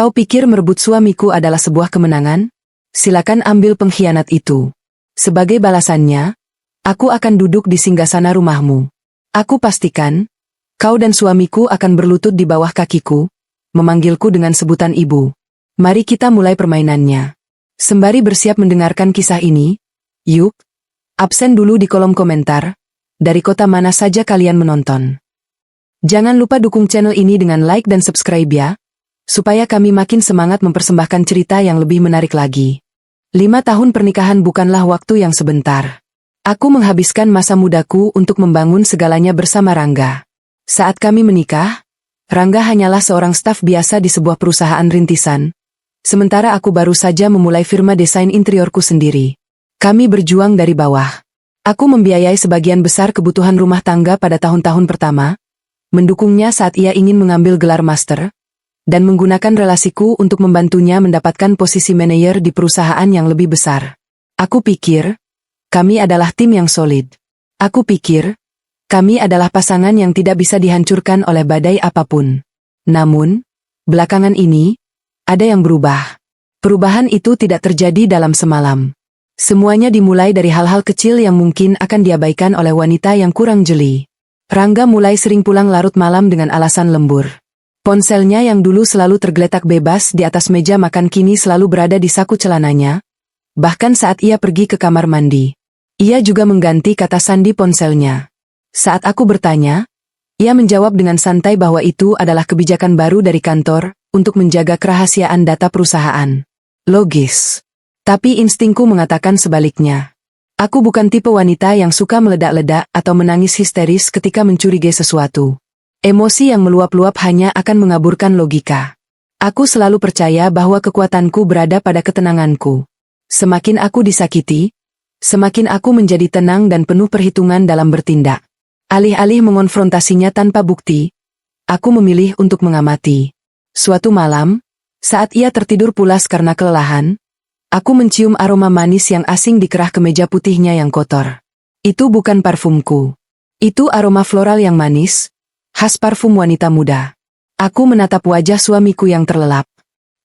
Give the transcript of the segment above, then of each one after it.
Kau pikir merebut suamiku adalah sebuah kemenangan? Silakan ambil pengkhianat itu. Sebagai balasannya, aku akan duduk di singgasana rumahmu. Aku pastikan, kau dan suamiku akan berlutut di bawah kakiku, memanggilku dengan sebutan ibu. Mari kita mulai permainannya. Sembari bersiap mendengarkan kisah ini, yuk, absen dulu di kolom komentar, dari kota mana saja kalian menonton. Jangan lupa dukung channel ini dengan like dan subscribe ya, supaya kami makin semangat mempersembahkan cerita yang lebih menarik lagi. 5 tahun pernikahan bukanlah waktu yang sebentar. Aku menghabiskan masa mudaku untuk membangun segalanya bersama Rangga. Saat kami menikah, Rangga hanyalah seorang staf biasa di sebuah perusahaan rintisan, sementara aku baru saja memulai firma desain interiorku sendiri. Kami berjuang dari bawah. Aku membiayai sebagian besar kebutuhan rumah tangga pada tahun-tahun pertama, mendukungnya saat ia ingin mengambil gelar master, dan menggunakan relasiku untuk membantunya mendapatkan posisi manajer di perusahaan yang lebih besar. Aku pikir, kami adalah tim yang solid. Aku pikir, kami adalah pasangan yang tidak bisa dihancurkan oleh badai apapun. Namun, belakangan ini, ada yang berubah. Perubahan itu tidak terjadi dalam semalam. Semuanya dimulai dari hal-hal kecil yang mungkin akan diabaikan oleh wanita yang kurang jeli. Rangga mulai sering pulang larut malam dengan alasan lembur. Ponselnya yang dulu selalu tergeletak bebas di atas meja makan kini selalu berada di saku celananya, bahkan saat ia pergi ke kamar mandi. Ia juga mengganti kata sandi ponselnya. Saat aku bertanya, ia menjawab dengan santai bahwa itu adalah kebijakan baru dari kantor untuk menjaga kerahasiaan data perusahaan. Logis. Tapi instingku mengatakan sebaliknya. Aku bukan tipe wanita yang suka meledak-ledak atau menangis histeris ketika mencurigai sesuatu. Emosi yang meluap-luap hanya akan mengaburkan logika. Aku selalu percaya bahwa kekuatanku berada pada ketenanganku. Semakin aku disakiti, semakin aku menjadi tenang dan penuh perhitungan dalam bertindak. Alih-alih mengonfrontasinya tanpa bukti, aku memilih untuk mengamati. Suatu malam, saat ia tertidur pulas karena kelelahan, aku mencium aroma manis yang asing di kerah kemeja putihnya yang kotor. Itu bukan parfumku. Itu aroma floral yang manis, khas parfum wanita muda. Aku menatap wajah suamiku yang terlelap.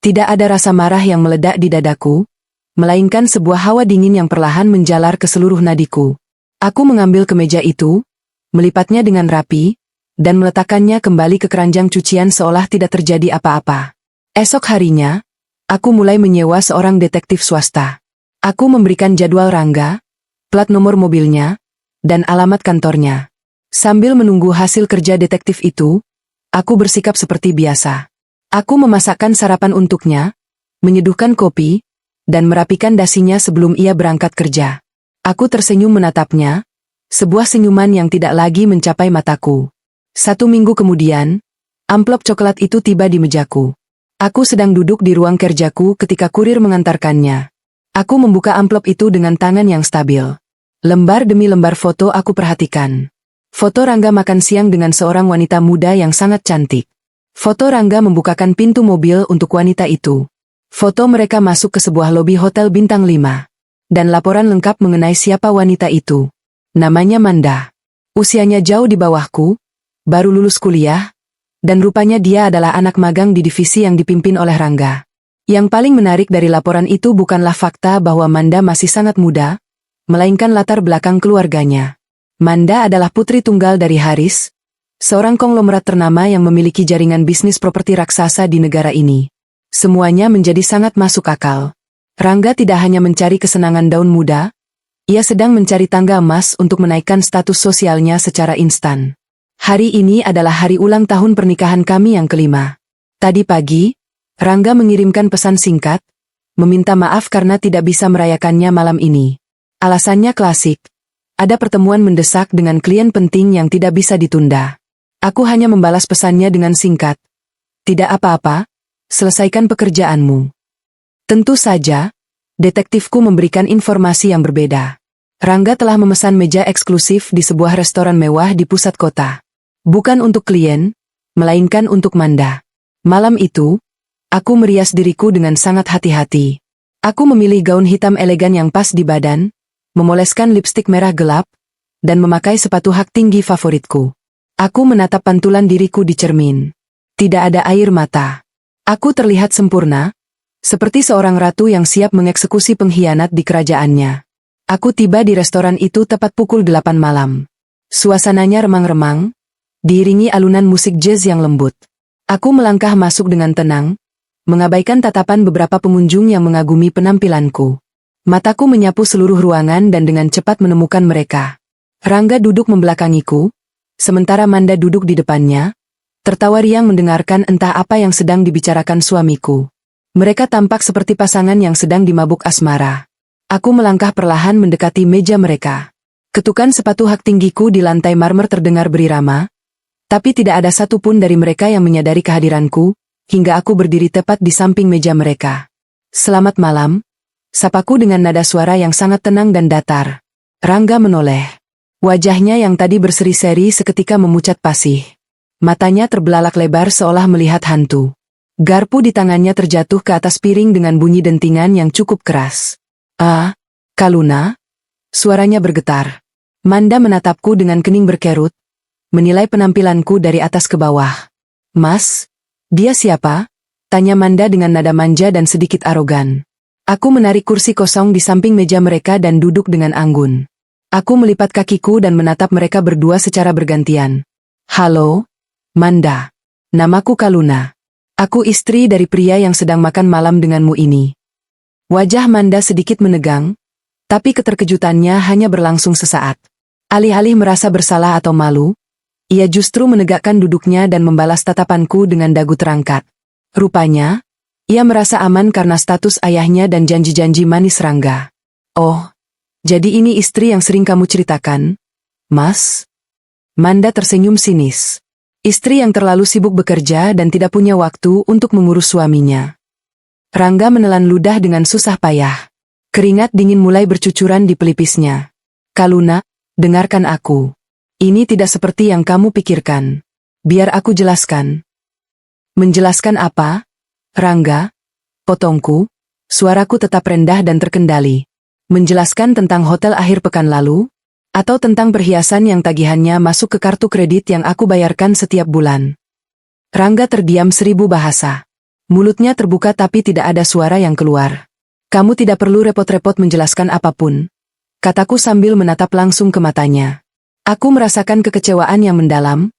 Tidak ada rasa marah yang meledak di dadaku, melainkan sebuah hawa dingin yang perlahan menjalar ke seluruh nadiku. Aku mengambil kemeja itu, melipatnya dengan rapi, dan meletakkannya kembali ke keranjang cucian seolah tidak terjadi apa-apa. Esok harinya, aku mulai menyewa seorang detektif swasta. Aku memberikan jadwal Rangga, plat nomor mobilnya, dan alamat kantornya. Sambil menunggu hasil kerja detektif itu, aku bersikap seperti biasa. Aku memasakkan sarapan untuknya, menyeduhkan kopi, dan merapikan dasinya sebelum ia berangkat kerja. Aku tersenyum menatapnya, sebuah senyuman yang tidak lagi mencapai mataku. 1 minggu kemudian, amplop coklat itu tiba di mejaku. Aku sedang duduk di ruang kerjaku ketika kurir mengantarkannya. Aku membuka amplop itu dengan tangan yang stabil. Lembar demi lembar foto aku perhatikan. Foto Rangga makan siang dengan seorang wanita muda yang sangat cantik. Foto Rangga membukakan pintu mobil untuk wanita itu. Foto mereka masuk ke sebuah lobi hotel bintang 5. Dan laporan lengkap mengenai siapa wanita itu. Namanya Manda. Usianya jauh di bawahku, baru lulus kuliah, dan rupanya dia adalah anak magang di divisi yang dipimpin oleh Rangga. Yang paling menarik dari laporan itu bukanlah fakta bahwa Manda masih sangat muda, melainkan latar belakang keluarganya. Manda adalah putri tunggal dari Haris, seorang konglomerat ternama yang memiliki jaringan bisnis properti raksasa di negara ini. Semuanya menjadi sangat masuk akal. Rangga tidak hanya mencari kesenangan daun muda, ia sedang mencari tangga emas untuk menaikkan status sosialnya secara instan. Hari ini adalah hari ulang tahun pernikahan kami yang kelima. Tadi pagi, Rangga mengirimkan pesan singkat, meminta maaf karena tidak bisa merayakannya malam ini. Alasannya klasik. Ada pertemuan mendesak dengan klien penting yang tidak bisa ditunda. Aku hanya membalas pesannya dengan singkat. Tidak apa-apa, selesaikan pekerjaanmu. Tentu saja, detektifku memberikan informasi yang berbeda. Rangga telah memesan meja eksklusif di sebuah restoran mewah di pusat kota. Bukan untuk klien, melainkan untuk Manda. Malam itu, aku merias diriku dengan sangat hati-hati. Aku memilih gaun hitam elegan yang pas di badan, memoleskan lipstik merah gelap, dan memakai sepatu hak tinggi favoritku. Aku menatap pantulan diriku di cermin. Tidak ada air mata. Aku terlihat sempurna, seperti seorang ratu yang siap mengeksekusi pengkhianat di kerajaannya. Aku tiba di restoran itu tepat pukul 8 malam. Suasananya remang-remang, diiringi alunan musik jazz yang lembut. Aku melangkah masuk dengan tenang, mengabaikan tatapan beberapa pengunjung yang mengagumi penampilanku. Mataku menyapu seluruh ruangan dan dengan cepat menemukan mereka. Rangga duduk membelakangiku, sementara Manda duduk di depannya, tertawa riang mendengarkan entah apa yang sedang dibicarakan suamiku. Mereka tampak seperti pasangan yang sedang dimabuk asmara. Aku melangkah perlahan mendekati meja mereka. Ketukan sepatu hak tinggiku di lantai marmer terdengar berirama, tapi tidak ada satupun dari mereka yang menyadari kehadiranku, hingga aku berdiri tepat di samping meja mereka. Selamat malam, sapaku dengan nada suara yang sangat tenang dan datar. Rangga menoleh. Wajahnya yang tadi berseri-seri seketika memucat pasih. Matanya terbelalak lebar seolah melihat hantu. Garpu di tangannya terjatuh ke atas piring dengan bunyi dentingan yang cukup keras. "Ah, Kaluna?" Suaranya bergetar. Manda menatapku dengan kening berkerut, menilai penampilanku dari atas ke bawah. "Mas, dia siapa?" tanya Manda dengan nada manja dan sedikit arogan. Aku menarik kursi kosong di samping meja mereka dan duduk dengan anggun. Aku melipat kakiku dan menatap mereka berdua secara bergantian. "Halo, Manda. Namaku Kaluna. Aku istri dari pria yang sedang makan malam denganmu ini." Wajah Manda sedikit menegang, tapi keterkejutannya hanya berlangsung sesaat. Alih-alih merasa bersalah atau malu, ia justru menegakkan duduknya dan membalas tatapanku dengan dagu terangkat. Rupanya, ia merasa aman karena status ayahnya dan janji-janji manis Rangga. "Oh, jadi ini istri yang sering kamu ceritakan, Mas?" Manda tersenyum sinis. Istri yang terlalu sibuk bekerja dan tidak punya waktu untuk mengurus suaminya. Rangga menelan ludah dengan susah payah. Keringat dingin mulai bercucuran di pelipisnya. "Kaluna, dengarkan aku. Ini tidak seperti yang kamu pikirkan. Biar aku jelaskan." "Menjelaskan apa, Rangga?" potongku, suaraku tetap rendah dan terkendali. "Menjelaskan tentang hotel akhir pekan lalu? Atau tentang perhiasan yang tagihannya masuk ke kartu kredit yang aku bayarkan setiap bulan?" Rangga terdiam 1000 bahasa. Mulutnya terbuka tapi tidak ada suara yang keluar. "Kamu tidak perlu repot-repot menjelaskan apapun," kataku sambil menatap langsung ke matanya. Aku merasakan kekecewaan yang mendalam,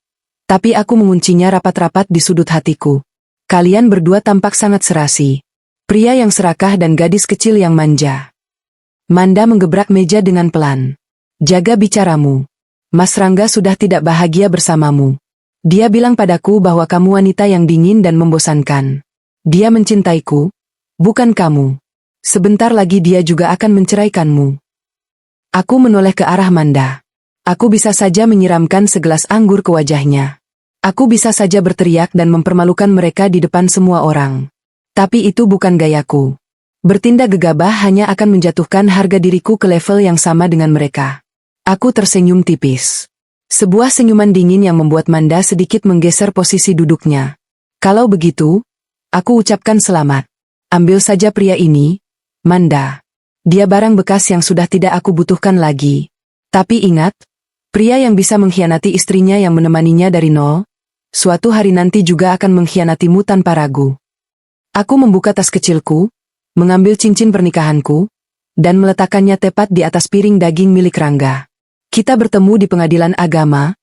tapi aku menguncinya rapat-rapat di sudut hatiku. Kalian berdua tampak sangat serasi. Pria yang serakah dan gadis kecil yang manja. Manda menggebrak meja dengan pelan. "Jaga bicaramu. Mas Rangga sudah tidak bahagia bersamamu. Dia bilang padaku bahwa kamu wanita yang dingin dan membosankan. Dia mencintaiku, bukan kamu. Sebentar lagi dia juga akan menceraikanmu." Aku menoleh ke arah Manda. Aku bisa saja menyiramkan segelas anggur ke wajahnya. Aku bisa saja berteriak dan mempermalukan mereka di depan semua orang. Tapi itu bukan gayaku. Bertindak gegabah hanya akan menjatuhkan harga diriku ke level yang sama dengan mereka. Aku tersenyum tipis. Sebuah senyuman dingin yang membuat Manda sedikit menggeser posisi duduknya. "Kalau begitu, aku ucapkan selamat. Ambil saja pria ini, Manda. Dia barang bekas yang sudah tidak aku butuhkan lagi. Tapi ingat, pria yang bisa mengkhianati istrinya yang menemaninya dari nol, suatu hari nanti juga akan mengkhianatimu tanpa ragu." Aku membuka tas kecilku, mengambil cincin pernikahanku, dan meletakkannya tepat di atas piring daging milik Rangga. "Kita bertemu di pengadilan agama,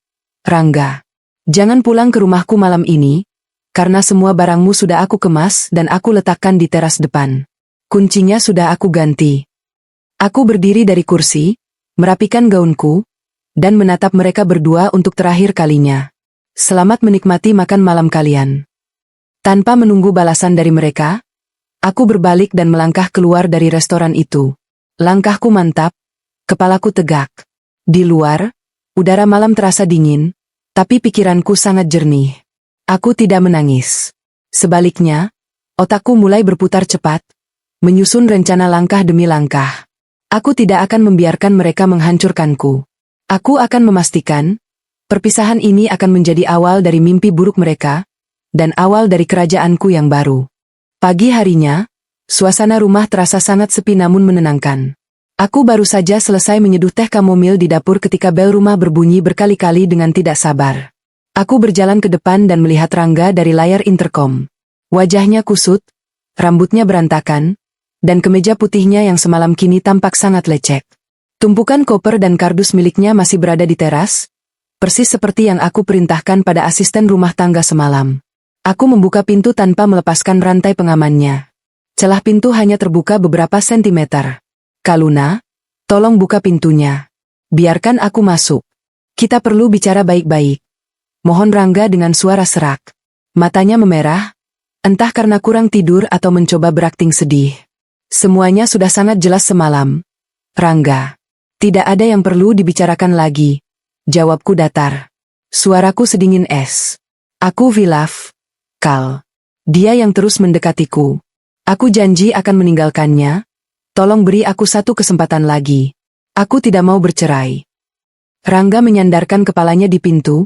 Rangga. Jangan pulang ke rumahku malam ini, karena semua barangmu sudah aku kemas dan aku letakkan di teras depan. Kuncinya sudah aku ganti." Aku berdiri dari kursi, merapikan gaunku, dan menatap mereka berdua untuk terakhir kalinya. "Selamat menikmati makan malam kalian." Tanpa menunggu balasan dari mereka, aku berbalik dan melangkah keluar dari restoran itu. Langkahku mantap, kepalaku tegak. Di luar, udara malam terasa dingin, tapi pikiranku sangat jernih. Aku tidak menangis. Sebaliknya, otakku mulai berputar cepat, menyusun rencana langkah demi langkah. Aku tidak akan membiarkan mereka menghancurkanku. Aku akan memastikan, perpisahan ini akan menjadi awal dari mimpi buruk mereka, dan awal dari kerajaanku yang baru. Pagi harinya, suasana rumah terasa sangat sepi namun menenangkan. Aku baru saja selesai menyeduh teh kamomil di dapur ketika bel rumah berbunyi berkali-kali dengan tidak sabar. Aku berjalan ke depan dan melihat Rangga dari layar interkom. Wajahnya kusut, rambutnya berantakan, dan kemeja putihnya yang semalam kini tampak sangat lecek. Tumpukan koper dan kardus miliknya masih berada di teras, persis seperti yang aku perintahkan pada asisten rumah tangga semalam. Aku membuka pintu tanpa melepaskan rantai pengamannya. Celah pintu hanya terbuka beberapa sentimeter. "Kaluna, tolong buka pintunya. Biarkan aku masuk. Kita perlu bicara baik-baik." Mohon Rangga dengan suara serak. Matanya memerah, entah karena kurang tidur atau mencoba berakting sedih. "Semuanya sudah sangat jelas semalam, Rangga. Tidak ada yang perlu dibicarakan lagi," jawabku datar. Suaraku sedingin es. "Aku Vilaf, Kal. Dia yang terus mendekatiku. Aku janji akan meninggalkannya. Tolong beri aku satu kesempatan lagi. Aku tidak mau bercerai." Rangga menyandarkan kepalanya di pintu,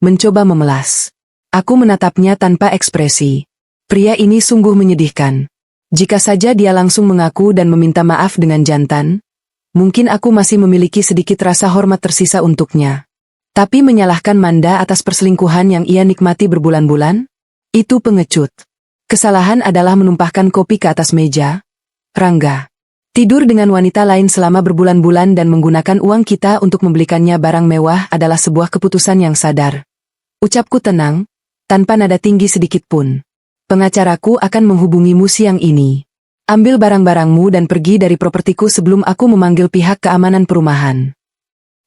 mencoba memelas. Aku menatapnya tanpa ekspresi. Pria ini sungguh menyedihkan. Jika saja dia langsung mengaku dan meminta maaf dengan jantan, mungkin aku masih memiliki sedikit rasa hormat tersisa untuknya. Tapi menyalahkan Manda atas perselingkuhan yang ia nikmati berbulan-bulan? Itu pengecut. Kesalahan adalah menumpahkan kopi ke atas meja. Rangga. Tidur dengan wanita lain selama berbulan-bulan dan menggunakan uang kita untuk membelikannya barang mewah adalah sebuah keputusan yang sadar. Ucapku tenang, tanpa nada tinggi sedikit pun. "Pengacaraku akan menghubungimu siang ini. Ambil barang-barangmu dan pergi dari propertiku sebelum aku memanggil pihak keamanan perumahan."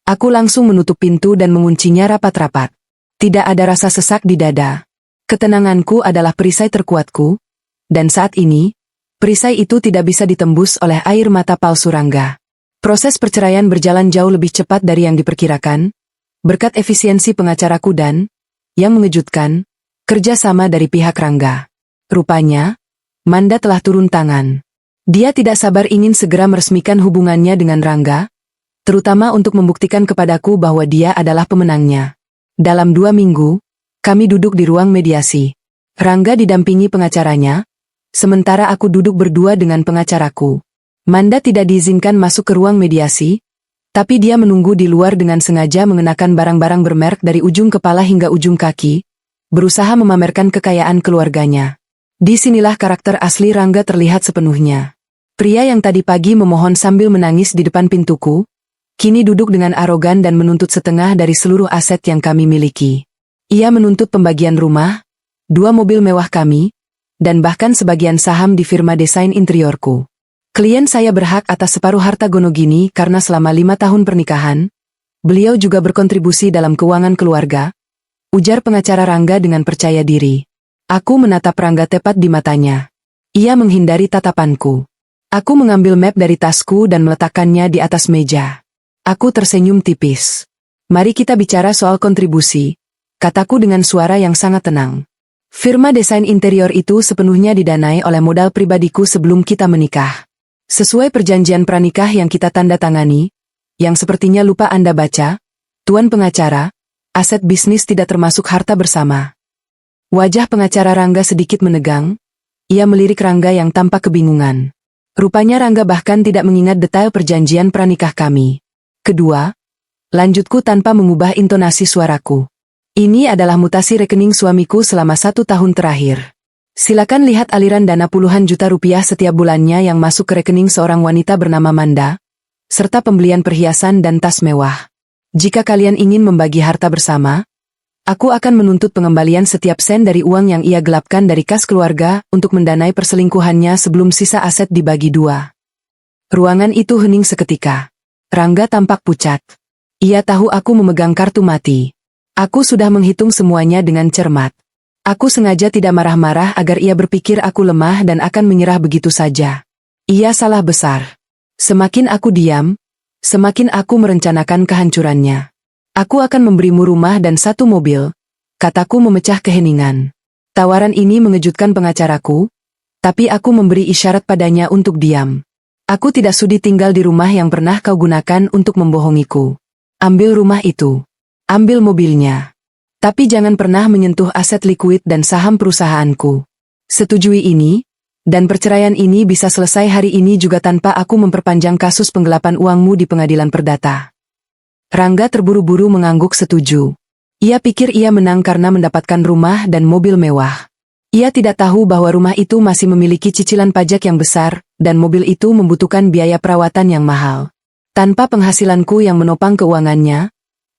Aku langsung menutup pintu dan menguncinya rapat-rapat. Tidak ada rasa sesak di dada. Ketenanganku adalah perisai terkuatku, dan saat ini, perisai itu tidak bisa ditembus oleh air mata palsu Rangga. Proses perceraian berjalan jauh lebih cepat dari yang diperkirakan, berkat efisiensi pengacaraku dan, yang mengejutkan, kerjasama dari pihak Rangga. Rupanya, Manda telah turun tangan. Dia tidak sabar ingin segera meresmikan hubungannya dengan Rangga, terutama untuk membuktikan kepadaku bahwa dia adalah pemenangnya. Dalam 2 minggu, kami duduk di ruang mediasi. Rangga didampingi pengacaranya, sementara aku duduk berdua dengan pengacaraku. Manda tidak diizinkan masuk ke ruang mediasi, tapi dia menunggu di luar dengan sengaja mengenakan barang-barang bermerek dari ujung kepala hingga ujung kaki, berusaha memamerkan kekayaan keluarganya. Disinilah karakter asli Rangga terlihat sepenuhnya. Pria yang tadi pagi memohon sambil menangis di depan pintuku, kini duduk dengan arogan dan menuntut setengah dari seluruh aset yang kami miliki. Ia menuntut pembagian rumah, 2 mobil mewah kami, dan bahkan sebagian saham di firma desain interiorku. Klien saya berhak atas separuh harta Gonogini karena selama 5 tahun pernikahan, beliau juga berkontribusi dalam keuangan keluarga, ujar pengacara Rangga dengan percaya diri. Aku menatap Rangga tepat di matanya. Ia menghindari tatapanku. Aku mengambil map dari tasku dan meletakkannya di atas meja. Aku tersenyum tipis. "Mari kita bicara soal kontribusi," kataku dengan suara yang sangat tenang. "Firma desain interior itu sepenuhnya didanai oleh modal pribadiku sebelum kita menikah. Sesuai perjanjian pranikah yang kita tanda tangani, yang sepertinya lupa Anda baca, Tuan Pengacara, aset bisnis tidak termasuk harta bersama." Wajah pengacara Rangga sedikit menegang, ia melirik Rangga yang tampak kebingungan. Rupanya Rangga bahkan tidak mengingat detail perjanjian pranikah kami. "Kedua," lanjutku tanpa mengubah intonasi suaraku. "Ini adalah mutasi rekening suamiku selama 1 tahun terakhir. Silakan lihat aliran dana puluhan juta rupiah setiap bulannya yang masuk ke rekening seorang wanita bernama Manda, serta pembelian perhiasan dan tas mewah. Jika kalian ingin membagi harta bersama, aku akan menuntut pengembalian setiap sen dari uang yang ia gelapkan dari kas keluarga untuk mendanai perselingkuhannya sebelum sisa aset dibagi 2. Ruangan itu hening seketika. Rangga tampak pucat. Ia tahu aku memegang kartu mati. Aku sudah menghitung semuanya dengan cermat. Aku sengaja tidak marah-marah agar ia berpikir aku lemah dan akan menyerah begitu saja. Ia salah besar. Semakin aku diam, semakin aku merencanakan kehancurannya. "Aku akan memberimu rumah dan 1 mobil," kataku memecah keheningan. Tawaran ini mengejutkan pengacaraku, tapi aku memberi isyarat padanya untuk diam. "Aku tidak sudi tinggal di rumah yang pernah kau gunakan untuk membohongiku. Ambil rumah itu. Ambil mobilnya. Tapi jangan pernah menyentuh aset likuid dan saham perusahaanku. Setujui ini, dan perceraian ini bisa selesai hari ini juga tanpa aku memperpanjang kasus penggelapan uangmu di pengadilan perdata." Rangga terburu-buru mengangguk setuju. Ia pikir ia menang karena mendapatkan rumah dan mobil mewah. Ia tidak tahu bahwa rumah itu masih memiliki cicilan pajak yang besar, dan mobil itu membutuhkan biaya perawatan yang mahal. Tanpa penghasilanku yang menopang keuangannya,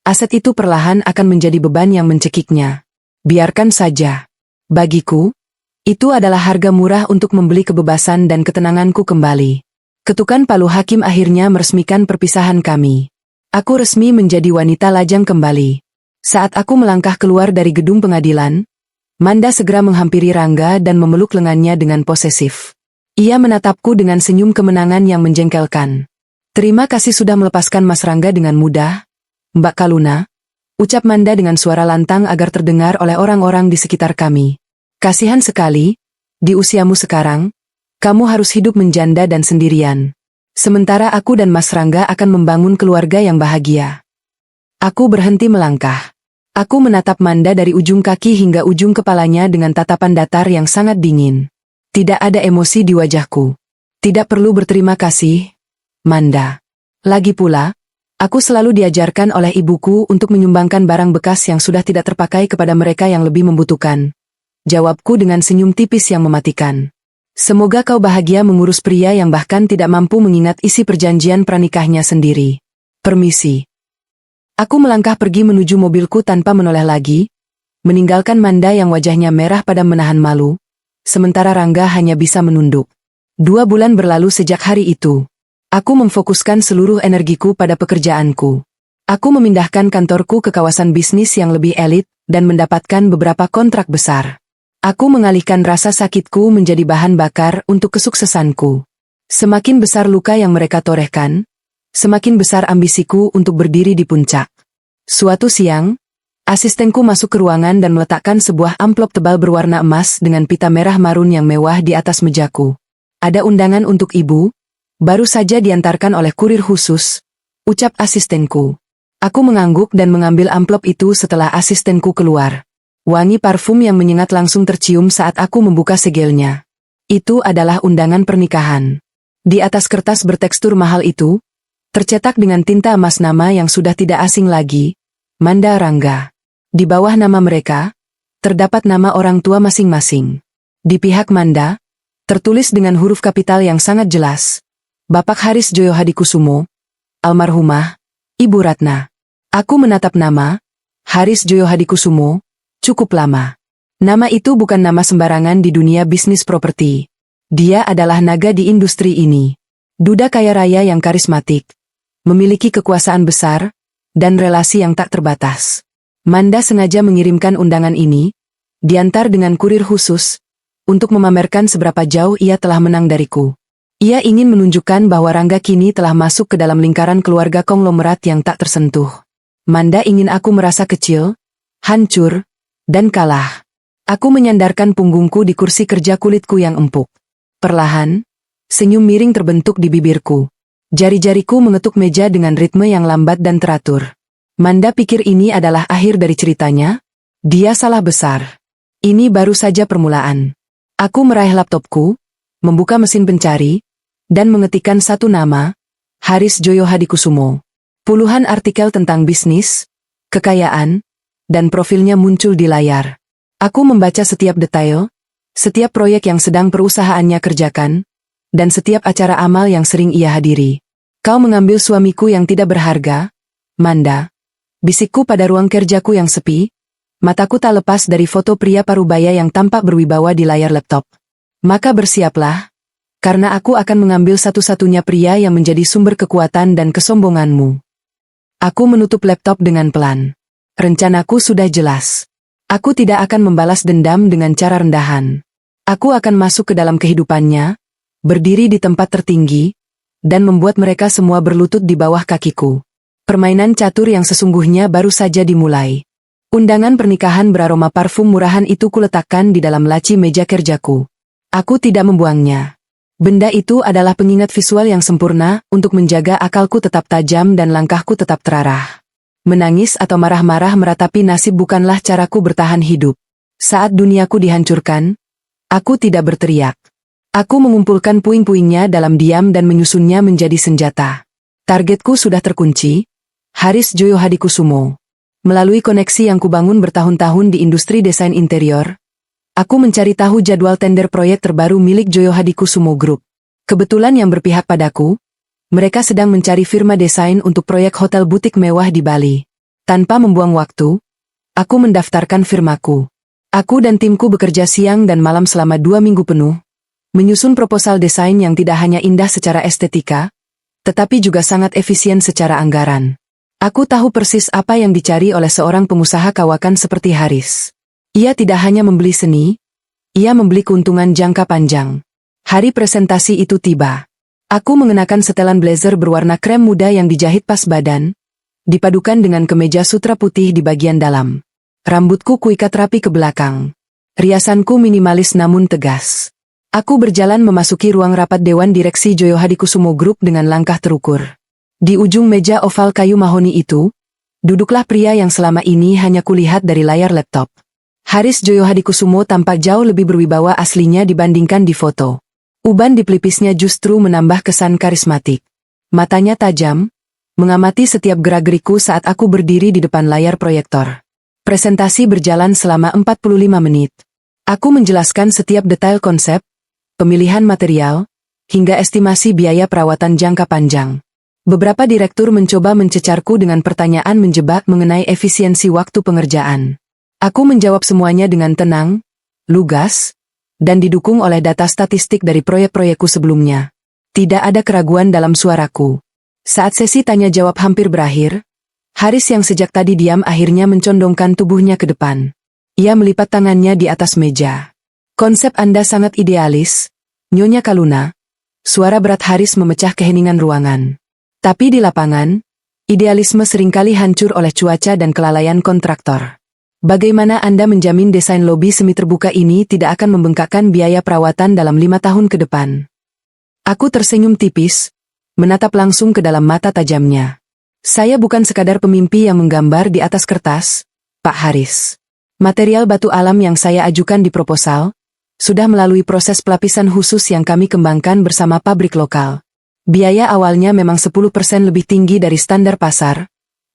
aset itu perlahan akan menjadi beban yang mencekiknya. Biarkan saja. Bagiku, itu adalah harga murah untuk membeli kebebasan dan ketenanganku kembali. Ketukan palu hakim akhirnya meresmikan perpisahan kami. Aku resmi menjadi wanita lajang kembali. Saat aku melangkah keluar dari gedung pengadilan, Manda segera menghampiri Rangga dan memeluk lengannya dengan posesif. Ia menatapku dengan senyum kemenangan yang menjengkelkan. Terima kasih sudah melepaskan Mas Rangga dengan mudah, Mbak Kaluna, ucap Manda dengan suara lantang agar terdengar oleh orang-orang di sekitar kami. Kasihan sekali, di usiamu sekarang, kamu harus hidup menjanda dan sendirian. Sementara aku dan Mas Rangga akan membangun keluarga yang bahagia. Aku berhenti melangkah. Aku menatap Manda dari ujung kaki hingga ujung kepalanya dengan tatapan datar yang sangat dingin. Tidak ada emosi di wajahku. Tidak perlu berterima kasih, Manda. Lagi pula, aku selalu diajarkan oleh ibuku untuk menyumbangkan barang bekas yang sudah tidak terpakai kepada mereka yang lebih membutuhkan. Jawabku dengan senyum tipis yang mematikan. Semoga kau bahagia mengurus pria yang bahkan tidak mampu mengingat isi perjanjian pranikahnya sendiri. Permisi. Aku melangkah pergi menuju mobilku tanpa menoleh lagi, meninggalkan Manda yang wajahnya merah padam menahan malu, sementara Rangga hanya bisa menunduk. 2 bulan berlalu sejak hari itu. Aku memfokuskan seluruh energiku pada pekerjaanku. Aku memindahkan kantorku ke kawasan bisnis yang lebih elit dan mendapatkan beberapa kontrak besar. Aku mengalihkan rasa sakitku menjadi bahan bakar untuk kesuksesanku. Semakin besar luka yang mereka torehkan, semakin besar ambisiku untuk berdiri di puncak. Suatu siang, asistenku masuk ke ruangan dan meletakkan sebuah amplop tebal berwarna emas dengan pita merah marun yang mewah di atas mejaku. Ada undangan untuk ibu, baru saja diantarkan oleh kurir khusus, ucap asistenku. Aku mengangguk dan mengambil amplop itu setelah asistenku keluar. Wangi parfum yang menyengat langsung tercium saat aku membuka segelnya. Itu adalah undangan pernikahan. Di atas kertas bertekstur mahal itu, tercetak dengan tinta emas nama yang sudah tidak asing lagi, Manda Rangga. Di bawah nama mereka, terdapat nama orang tua masing-masing. Di pihak Manda, tertulis dengan huruf kapital yang sangat jelas, Bapak Haris Joyo Hadikusumo, almarhumah, Ibu Ratna. Aku menatap nama, Haris Joyo Hadikusumo, cukup lama. Nama itu bukan nama sembarangan di dunia bisnis properti. Dia adalah naga di industri ini. Duda kaya raya yang karismatik, memiliki kekuasaan besar, dan relasi yang tak terbatas. Manda sengaja mengirimkan undangan ini, diantar dengan kurir khusus, untuk memamerkan seberapa jauh ia telah menang dariku. Ia ingin menunjukkan bahwa Rangga kini telah masuk ke dalam lingkaran keluarga konglomerat yang tak tersentuh. Manda ingin aku merasa kecil, hancur, dan kalah. Aku menyandarkan punggungku di kursi kerja kulitku yang empuk. Perlahan, senyum miring terbentuk di bibirku. Jari-jariku mengetuk meja dengan ritme yang lambat dan teratur. Manda pikir ini adalah akhir dari ceritanya? Dia salah besar. Ini baru saja permulaan. Aku meraih laptopku, membuka mesin pencari, dan mengetikkan satu nama, Haris Joyo Hadikusumo. Puluhan artikel tentang bisnis, kekayaan, dan profilnya muncul di layar. Aku membaca setiap detail, setiap proyek yang sedang perusahaannya kerjakan, dan setiap acara amal yang sering ia hadiri. Kau mengambil suamiku yang tidak berharga, Manda. Bisikku pada ruang kerjaku yang sepi, mataku tak lepas dari foto pria parubaya yang tampak berwibawa di layar laptop. Maka bersiaplah, karena aku akan mengambil satu-satunya pria yang menjadi sumber kekuatan dan kesombonganmu. Aku menutup laptop dengan pelan. Rencanaku sudah jelas. Aku tidak akan membalas dendam dengan cara rendahan. Aku akan masuk ke dalam kehidupannya, berdiri di tempat tertinggi, dan membuat mereka semua berlutut di bawah kakiku. Permainan catur yang sesungguhnya baru saja dimulai. Undangan pernikahan beraroma parfum murahan itu kuletakkan di dalam laci meja kerjaku. Aku tidak membuangnya. Benda itu adalah pengingat visual yang sempurna untuk menjaga akalku tetap tajam dan langkahku tetap terarah. Menangis atau marah-marah meratapi nasib bukanlah caraku bertahan hidup. Saat duniaku dihancurkan, aku tidak berteriak. Aku mengumpulkan puing-puingnya dalam diam dan menyusunnya menjadi senjata. Targetku sudah terkunci, Haris Joyo Hadikusumo. Melalui koneksi yang kubangun bertahun-tahun di industri desain interior, Aku mencari tahu jadwal tender proyek terbaru milik Joyo Hadikusumo Group. Kebetulan yang berpihak padaku, mereka sedang mencari firma desain untuk proyek hotel butik mewah di Bali. Tanpa membuang waktu, aku mendaftarkan firmaku. Aku dan timku bekerja siang dan malam selama 2 minggu penuh, menyusun proposal desain yang tidak hanya indah secara estetika, tetapi juga sangat efisien secara anggaran. Aku tahu persis apa yang dicari oleh seorang pengusaha kawakan seperti Haris. Ia tidak hanya membeli seni, ia membeli keuntungan jangka panjang. Hari presentasi itu tiba. Aku mengenakan setelan blazer berwarna krem muda yang dijahit pas badan, dipadukan dengan kemeja sutra putih di bagian dalam. Rambutku kuikat rapi ke belakang. Riasanku minimalis namun tegas. Aku berjalan memasuki ruang rapat Dewan Direksi Joyo Hadikusumo Group dengan langkah terukur. Di ujung meja oval kayu mahoni itu, duduklah pria yang selama ini hanya kulihat dari layar laptop. Haris Joyo Hadikusumo tampak jauh lebih berwibawa aslinya dibandingkan di foto. Uban di pelipisnya justru menambah kesan karismatik. Matanya tajam, mengamati setiap gerak-geriku saat aku berdiri di depan layar proyektor. Presentasi berjalan selama 45 menit. Aku menjelaskan setiap detail konsep, pemilihan material, hingga estimasi biaya perawatan jangka panjang. Beberapa direktur mencoba mencecarku dengan pertanyaan menjebak mengenai efisiensi waktu pengerjaan. Aku menjawab semuanya dengan tenang, lugas, dan didukung oleh data statistik dari proyek-proyekku sebelumnya. Tidak ada keraguan dalam suaraku. Saat sesi tanya-jawab hampir berakhir, Haris yang sejak tadi diam akhirnya mencondongkan tubuhnya ke depan. Ia melipat tangannya di atas meja. Konsep Anda sangat idealis, Nyonya Kaluna. Suara berat Haris memecah keheningan ruangan. Tapi di lapangan, idealisme seringkali hancur oleh cuaca dan kelalaian kontraktor. Bagaimana Anda menjamin desain lobi semi terbuka ini tidak akan membengkakkan biaya perawatan dalam 5 tahun ke depan? Aku tersenyum tipis, menatap langsung ke dalam mata tajamnya. Saya bukan sekadar pemimpi yang menggambar di atas kertas, Pak Haris. Material batu alam yang saya ajukan di proposal, sudah melalui proses pelapisan khusus yang kami kembangkan bersama pabrik lokal. Biaya awalnya memang 10% lebih tinggi dari standar pasar,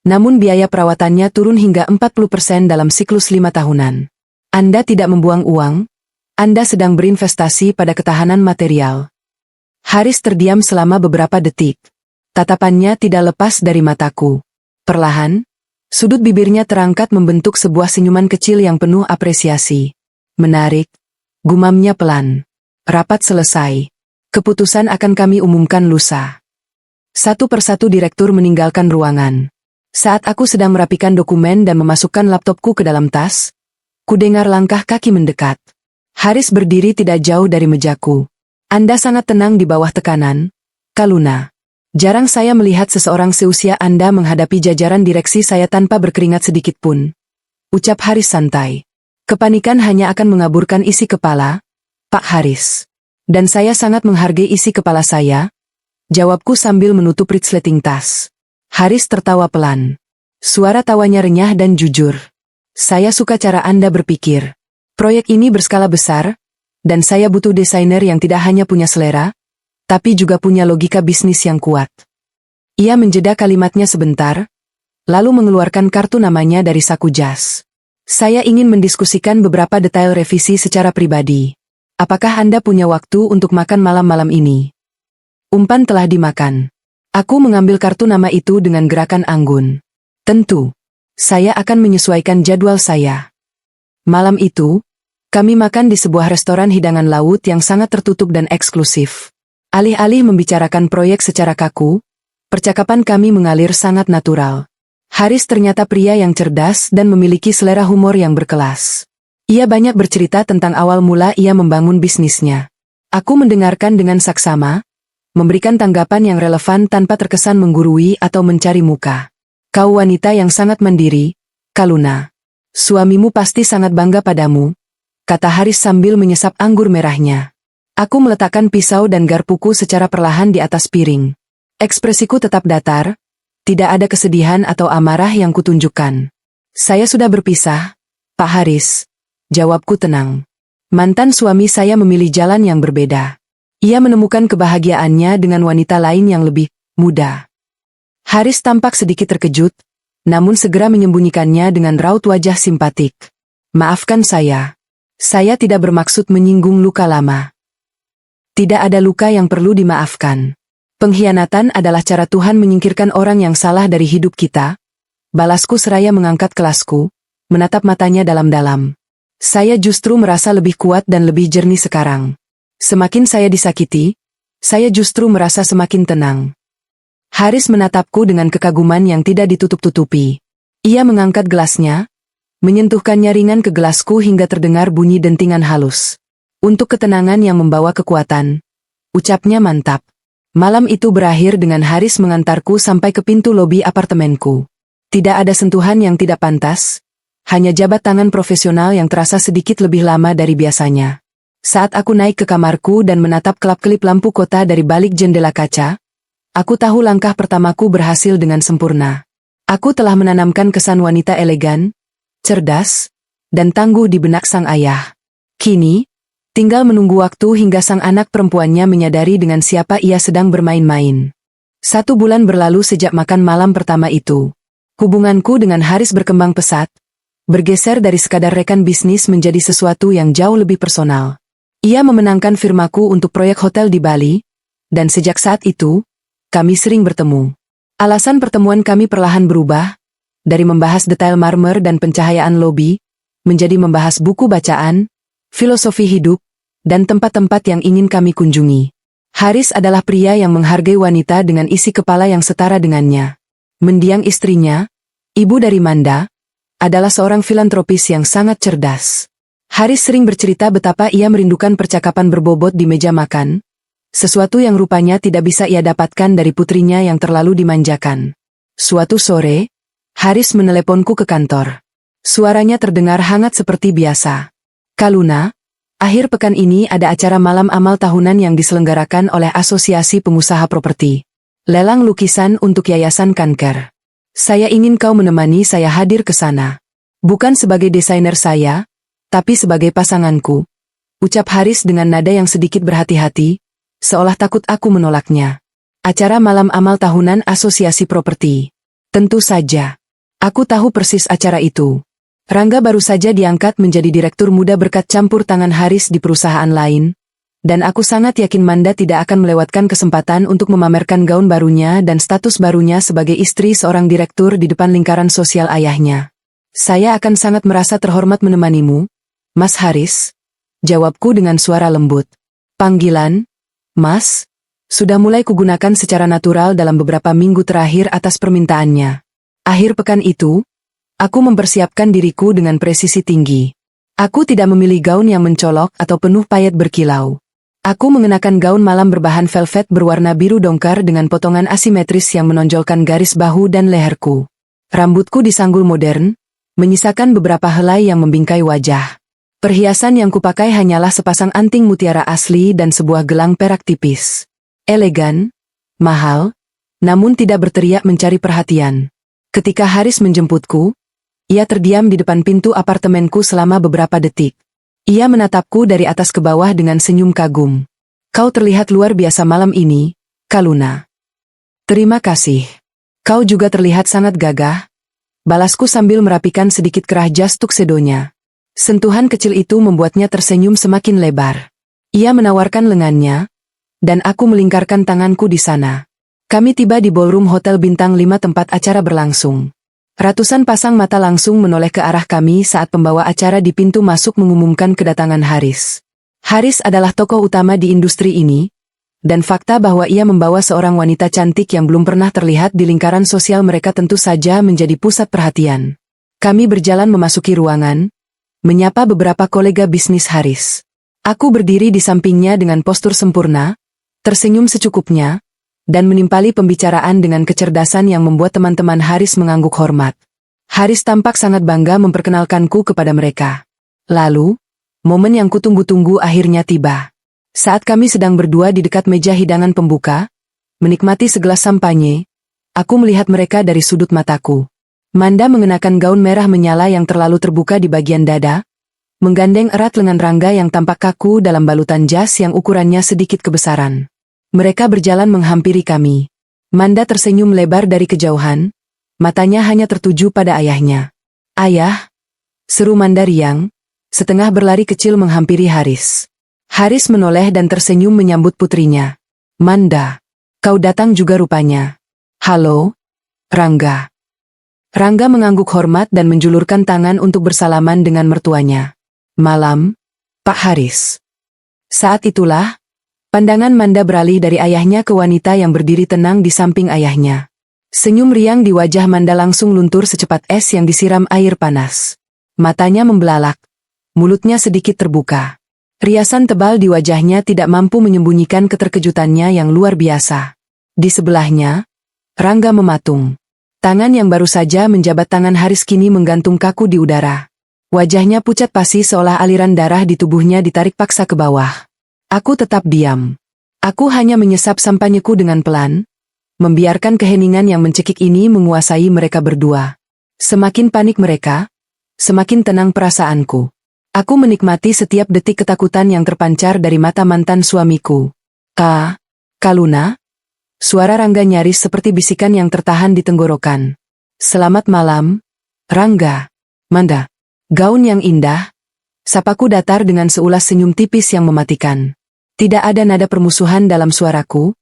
namun biaya perawatannya turun hingga 40% dalam siklus 5 tahunan. Anda tidak membuang uang, Anda sedang berinvestasi pada ketahanan material. Haris terdiam selama beberapa detik. Tatapannya tidak lepas dari mataku. Perlahan, sudut bibirnya terangkat membentuk sebuah senyuman kecil yang penuh apresiasi. Menarik, gumamnya pelan. Rapat selesai. Keputusan akan kami umumkan lusa. Satu persatu direktur meninggalkan ruangan. Saat aku sedang merapikan dokumen dan memasukkan laptopku ke dalam tas, kudengar langkah kaki mendekat. Haris berdiri tidak jauh dari mejaku. Anda sangat tenang di bawah tekanan, Kaluna. Jarang saya melihat seseorang seusia Anda menghadapi jajaran direksi saya tanpa berkeringat sedikit pun. Ucap Haris santai. Kepanikan hanya akan mengaburkan isi kepala, Pak Haris. Dan saya sangat menghargai isi kepala saya, jawabku sambil menutup resleting tas. Haris tertawa pelan. Suara tawanya renyah dan jujur. Saya suka cara Anda berpikir. Proyek ini berskala besar, dan saya butuh desainer yang tidak hanya punya selera, tapi juga punya logika bisnis yang kuat. Ia menjeda kalimatnya sebentar, lalu mengeluarkan kartu namanya dari saku jas. Saya ingin mendiskusikan beberapa detail revisi secara pribadi. Apakah Anda punya waktu untuk makan malam-malam ini? Umpan telah dimakan. Aku mengambil kartu nama itu dengan gerakan anggun. Tentu, saya akan menyesuaikan jadwal saya. Malam itu, kami makan di sebuah restoran hidangan laut yang sangat tertutup dan eksklusif. Alih-alih membicarakan proyek secara kaku, percakapan kami mengalir sangat natural. Haris ternyata pria yang cerdas dan memiliki selera humor yang berkelas. Ia banyak bercerita tentang awal mula ia membangun bisnisnya. Aku mendengarkan dengan saksama, memberikan tanggapan yang relevan tanpa terkesan menggurui atau mencari muka. Kau wanita yang sangat mandiri, Kaluna. Suamimu pasti sangat bangga padamu, kata Haris sambil menyesap anggur merahnya. Aku meletakkan pisau dan garpuku secara perlahan di atas piring. Ekspresiku tetap datar, tidak ada kesedihan atau amarah yang kutunjukkan. Saya sudah berpisah, Pak Haris, jawabku tenang. Mantan suami saya memilih jalan yang berbeda. Ia menemukan kebahagiaannya dengan wanita lain yang lebih muda. Haris tampak sedikit terkejut, namun segera menyembunyikannya dengan raut wajah simpatik. Maafkan saya. Saya tidak bermaksud menyinggung luka lama. Tidak ada luka yang perlu dimaafkan. Pengkhianatan adalah cara Tuhan menyingkirkan orang yang salah dari hidup kita. Balasku seraya mengangkat kelasku, menatap matanya dalam-dalam. Saya justru merasa lebih kuat dan lebih jernih sekarang. Semakin saya disakiti, saya justru merasa semakin tenang. Haris menatapku dengan kekaguman yang tidak ditutup-tutupi. Ia mengangkat gelasnya, menyentuhkannya ringan ke gelasku hingga terdengar bunyi dentingan halus. Untuk ketenangan yang membawa kekuatan, ucapnya mantap. Malam itu berakhir dengan Haris mengantarku sampai ke pintu lobi apartemenku. Tidak ada sentuhan yang tidak pantas, hanya jabat tangan profesional yang terasa sedikit lebih lama dari biasanya. Saat aku naik ke kamarku dan menatap kelap-kelip lampu kota dari balik jendela kaca, aku tahu langkah pertamaku berhasil dengan sempurna. Aku telah menanamkan kesan wanita elegan, cerdas, dan tangguh di benak sang ayah. Kini, tinggal menunggu waktu hingga sang anak perempuannya menyadari dengan siapa ia sedang bermain-main. 1 bulan berlalu sejak makan malam pertama itu. Hubunganku dengan Haris berkembang pesat, bergeser dari sekadar rekan bisnis menjadi sesuatu yang jauh lebih personal. Ia memenangkan firmaku untuk proyek hotel di Bali, dan sejak saat itu, kami sering bertemu. Alasan pertemuan kami perlahan berubah, dari membahas detail marmer dan pencahayaan lobi, menjadi membahas buku bacaan, filosofi hidup, dan tempat-tempat yang ingin kami kunjungi. Haris adalah pria yang menghargai wanita dengan isi kepala yang setara dengannya. Mendiang istrinya, ibu dari Manda, adalah seorang filantropis yang sangat cerdas. Haris sering bercerita betapa ia merindukan percakapan berbobot di meja makan, sesuatu yang rupanya tidak bisa ia dapatkan dari putrinya yang terlalu dimanjakan. Suatu sore, Haris meneleponku ke kantor. Suaranya terdengar hangat seperti biasa. "Kaluna, akhir pekan ini ada acara malam amal tahunan yang diselenggarakan oleh Asosiasi Pengusaha Properti. Lelang lukisan untuk Yayasan Kanker. Saya ingin kau menemani saya hadir ke sana. Bukan sebagai desainer saya, tapi sebagai pasanganku," ucap Haris dengan nada yang sedikit berhati-hati, seolah takut aku menolaknya. Acara malam amal tahunan Asosiasi Properti. Tentu saja. Aku tahu persis acara itu. Rangga baru saja diangkat menjadi direktur muda berkat campur tangan Haris di perusahaan lain, dan aku sangat yakin Manda tidak akan melewatkan kesempatan untuk memamerkan gaun barunya dan status barunya sebagai istri seorang direktur di depan lingkaran sosial ayahnya. "Saya akan sangat merasa terhormat menemanimu, Mas Haris," jawabku dengan suara lembut. Panggilan Mas sudah mulai kugunakan secara natural dalam beberapa minggu terakhir atas permintaannya. Akhir pekan itu, aku mempersiapkan diriku dengan presisi tinggi. Aku tidak memilih gaun yang mencolok atau penuh payet berkilau. Aku mengenakan gaun malam berbahan velvet berwarna biru dongkar dengan potongan asimetris yang menonjolkan garis bahu dan leherku. Rambutku disanggul modern, menyisakan beberapa helai yang membingkai wajah. Perhiasan yang kupakai hanyalah sepasang anting mutiara asli dan sebuah gelang perak tipis. Elegan, mahal, namun tidak berteriak mencari perhatian. Ketika Haris menjemputku, ia terdiam di depan pintu apartemenku selama beberapa detik. Ia menatapku dari atas ke bawah dengan senyum kagum. "Kau terlihat luar biasa malam ini, Kaluna." "Terima kasih. Kau juga terlihat sangat gagah," balasku sambil merapikan sedikit kerah jas tuksedonya. Sentuhan kecil itu membuatnya tersenyum semakin lebar. Ia menawarkan lengannya, dan aku melingkarkan tanganku di sana. Kami tiba di ballroom Hotel Bintang 5 tempat acara berlangsung. Ratusan pasang mata langsung menoleh ke arah kami saat pembawa acara di pintu masuk mengumumkan kedatangan Haris. Haris adalah tokoh utama di industri ini, dan fakta bahwa ia membawa seorang wanita cantik yang belum pernah terlihat di lingkaran sosial mereka tentu saja menjadi pusat perhatian. Kami berjalan memasuki ruangan, menyapa beberapa kolega bisnis Haris. Aku berdiri di sampingnya dengan postur sempurna, tersenyum secukupnya, dan menimpali pembicaraan dengan kecerdasan yang membuat teman-teman Haris mengangguk hormat. Haris tampak sangat bangga memperkenalkanku kepada mereka. Lalu, momen yang kutunggu-tunggu akhirnya tiba. Saat kami sedang berdua di dekat meja hidangan pembuka, menikmati segelas sampanye, aku melihat mereka dari sudut mataku. Manda mengenakan gaun merah menyala yang terlalu terbuka di bagian dada, menggandeng erat lengan Rangga yang tampak kaku dalam balutan jas yang ukurannya sedikit kebesaran. Mereka berjalan menghampiri kami. Manda tersenyum lebar dari kejauhan, matanya hanya tertuju pada ayahnya. "Ayah," seru Manda riang, setengah berlari kecil menghampiri Haris. Haris menoleh dan tersenyum menyambut putrinya. Manda, kau datang juga rupanya. Halo, Rangga. Rangga mengangguk hormat dan menjulurkan tangan untuk bersalaman dengan mertuanya. Malam, Pak Haris. Saat itulah, pandangan Manda beralih dari ayahnya ke wanita yang berdiri tenang di samping ayahnya. Senyum riang di wajah Manda langsung luntur secepat es yang disiram air panas. Matanya membelalak, mulutnya sedikit terbuka. Riasan tebal di wajahnya tidak mampu menyembunyikan keterkejutannya yang luar biasa. Di sebelahnya, Rangga mematung. Tangan yang baru saja menjabat tangan Haris kini menggantung kaku di udara. Wajahnya pucat pasi seolah aliran darah di tubuhnya ditarik paksa ke bawah. Aku tetap diam. Aku hanya menyesap sampanyeku dengan pelan, membiarkan keheningan yang mencekik ini menguasai mereka berdua. Semakin panik mereka, semakin tenang perasaanku. Aku menikmati setiap detik ketakutan yang terpancar dari mata mantan suamiku. Kaluna? Suara Rangga nyaris seperti bisikan yang tertahan di tenggorokan. Selamat malam, Rangga. Manda. Gaun yang indah. Sapaku datar dengan seulas senyum tipis yang mematikan. Tidak ada nada permusuhan dalam suaraku,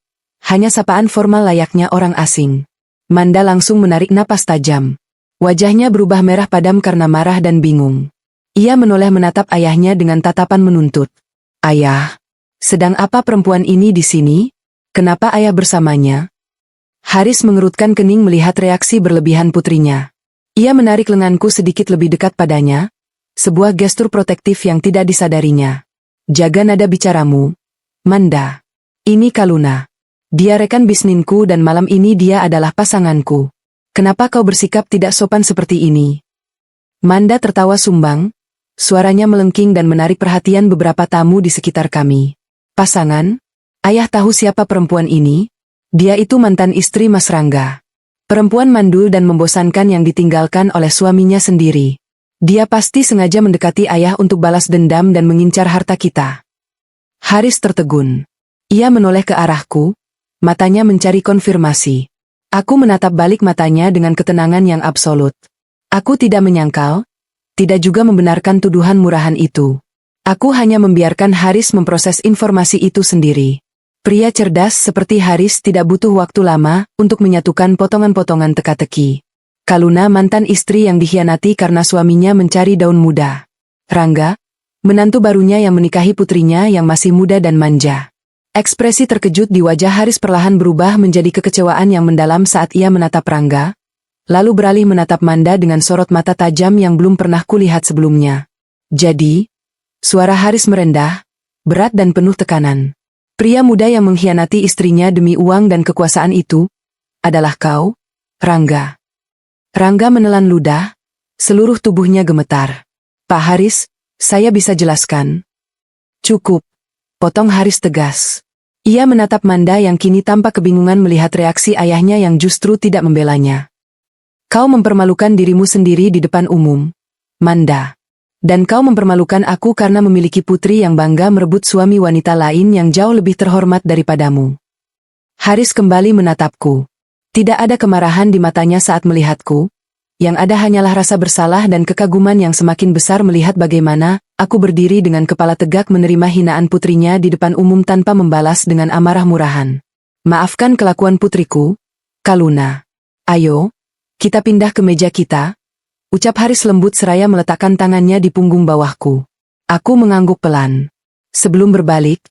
hanya sapaan formal layaknya orang asing. Manda langsung menarik napas tajam. Wajahnya berubah merah padam karena marah dan bingung. Ia menoleh menatap ayahnya dengan tatapan menuntut. Ayah, sedang apa perempuan ini di sini? Kenapa ayah bersamanya? Haris mengerutkan kening melihat reaksi berlebihan putrinya. Ia menarik lenganku sedikit lebih dekat padanya, sebuah gestur protektif yang tidak disadarinya. Jaga nada bicaramu, Manda. Ini Kaluna. Dia rekan bisninku dan malam ini dia adalah pasanganku. Kenapa kau bersikap tidak sopan seperti ini? Manda tertawa sumbang. Suaranya melengking dan menarik perhatian beberapa tamu di sekitar kami. Pasangan? Ayah tahu siapa perempuan ini? Dia itu mantan istri Mas Rangga. Perempuan mandul dan membosankan yang ditinggalkan oleh suaminya sendiri. Dia pasti sengaja mendekati ayah untuk balas dendam dan mengincar harta kita. Haris tertegun. Ia menoleh ke arahku, matanya mencari konfirmasi. Aku menatap balik matanya dengan ketenangan yang absolut. Aku tidak menyangkal, tidak juga membenarkan tuduhan murahan itu. Aku hanya membiarkan Haris memproses informasi itu sendiri. Pria cerdas seperti Haris tidak butuh waktu lama untuk menyatukan potongan-potongan teka-teki. Kaluna mantan istri yang dikhianati karena suaminya mencari daun muda. Rangga, menantu barunya yang menikahi putrinya yang masih muda dan manja. Ekspresi terkejut di wajah Haris perlahan berubah menjadi kekecewaan yang mendalam saat ia menatap Rangga, lalu beralih menatap Manda dengan sorot mata tajam yang belum pernah kulihat sebelumnya. Jadi, suara Haris merendah, berat dan penuh tekanan. Pria muda yang mengkhianati istrinya demi uang dan kekuasaan itu, adalah kau, Rangga. Rangga menelan ludah, seluruh tubuhnya gemetar. Pak Haris, saya bisa jelaskan. Cukup, potong Haris tegas. Ia menatap Manda yang kini tampak kebingungan melihat reaksi ayahnya yang justru tidak membelanya. Kau mempermalukan dirimu sendiri di depan umum, Manda. Dan kau mempermalukan aku karena memiliki putri yang bangga merebut suami wanita lain yang jauh lebih terhormat daripadamu. Haris kembali menatapku. Tidak ada kemarahan di matanya saat melihatku. Yang ada hanyalah rasa bersalah dan kekaguman yang semakin besar melihat bagaimana aku berdiri dengan kepala tegak menerima hinaan putrinya di depan umum tanpa membalas dengan amarah murahan. Maafkan kelakuan putriku, Kaluna. Ayo, kita pindah ke meja kita, ucap Haris lembut seraya meletakkan tangannya di punggung bawahku. Aku mengangguk pelan. Sebelum berbalik,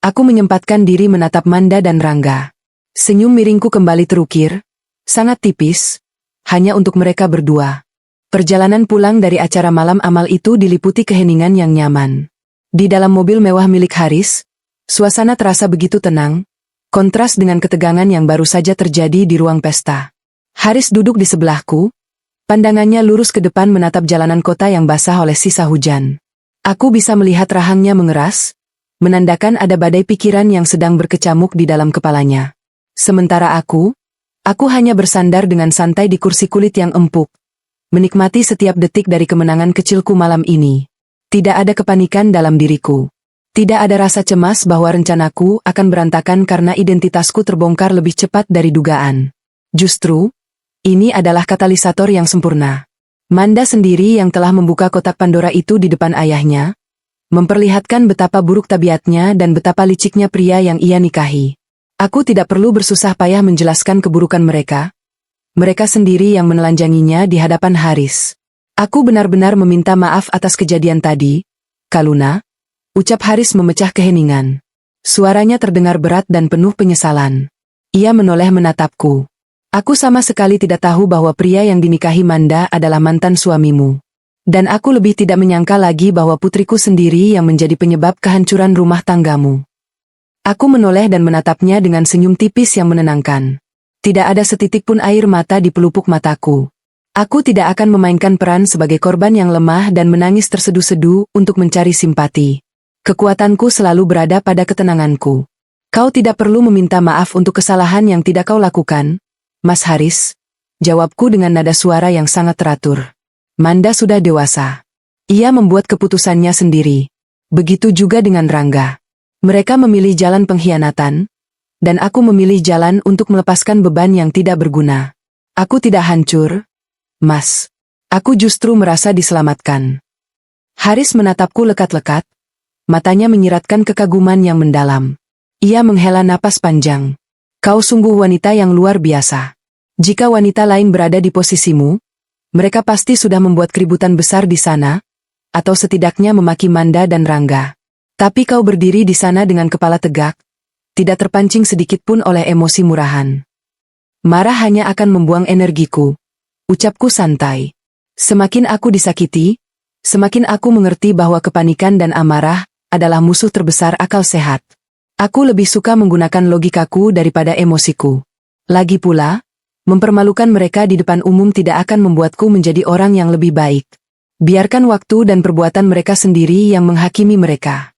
aku menyempatkan diri menatap Manda dan Rangga. Senyum miringku kembali terukir, sangat tipis, hanya untuk mereka berdua. Perjalanan pulang dari acara malam amal itu diliputi keheningan yang nyaman. Di dalam mobil mewah milik Haris, suasana terasa begitu tenang, kontras dengan ketegangan yang baru saja terjadi di ruang pesta. Haris duduk di sebelahku, pandangannya lurus ke depan menatap jalanan kota yang basah oleh sisa hujan. Aku bisa melihat rahangnya mengeras, menandakan ada badai pikiran yang sedang berkecamuk di dalam kepalanya. Sementara aku hanya bersandar dengan santai di kursi kulit yang empuk, menikmati setiap detik dari kemenangan kecilku malam ini. Tidak ada kepanikan dalam diriku. Tidak ada rasa cemas bahwa rencanaku akan berantakan karena identitasku terbongkar lebih cepat dari dugaan. Justru, ini adalah katalisator yang sempurna. Manda sendiri yang telah membuka kotak Pandora itu di depan ayahnya, memperlihatkan betapa buruk tabiatnya dan betapa liciknya pria yang ia nikahi. Aku tidak perlu bersusah payah menjelaskan keburukan mereka. Mereka sendiri yang menelanjanginya di hadapan Haris. Aku benar-benar meminta maaf atas kejadian tadi, Kaluna, ucap Haris memecah keheningan. Suaranya terdengar berat dan penuh penyesalan. Ia menoleh menatapku. Aku sama sekali tidak tahu bahwa pria yang dinikahi Manda adalah mantan suamimu. Dan aku lebih tidak menyangka lagi bahwa putriku sendiri yang menjadi penyebab kehancuran rumah tanggamu. Aku menoleh dan menatapnya dengan senyum tipis yang menenangkan. Tidak ada setitik pun air mata di pelupuk mataku. Aku tidak akan memainkan peran sebagai korban yang lemah dan menangis terseduh-seduh untuk mencari simpati. Kekuatanku selalu berada pada ketenanganku. Kau tidak perlu meminta maaf untuk kesalahan yang tidak kau lakukan, Mas Haris, jawabku dengan nada suara yang sangat teratur. Manda sudah dewasa. Ia membuat keputusannya sendiri. Begitu juga dengan Rangga. Mereka memilih jalan pengkhianatan, dan aku memilih jalan untuk melepaskan beban yang tidak berguna. Aku tidak hancur, Mas. Aku justru merasa diselamatkan. Haris menatapku lekat-lekat, matanya menyiratkan kekaguman yang mendalam. Ia menghela napas panjang. Kau sungguh wanita yang luar biasa. Jika wanita lain berada di posisimu, mereka pasti sudah membuat keributan besar di sana, atau setidaknya memaki Manda dan Rangga. Tapi kau berdiri di sana dengan kepala tegak, tidak terpancing sedikit pun oleh emosi murahan. Marah hanya akan membuang energiku, ucapku santai. Semakin aku disakiti, semakin aku mengerti bahwa kepanikan dan amarah adalah musuh terbesar akal sehat. Aku lebih suka menggunakan logikaku daripada emosiku. Lagi pula, mempermalukan mereka di depan umum tidak akan membuatku menjadi orang yang lebih baik. Biarkan waktu dan perbuatan mereka sendiri yang menghakimi mereka.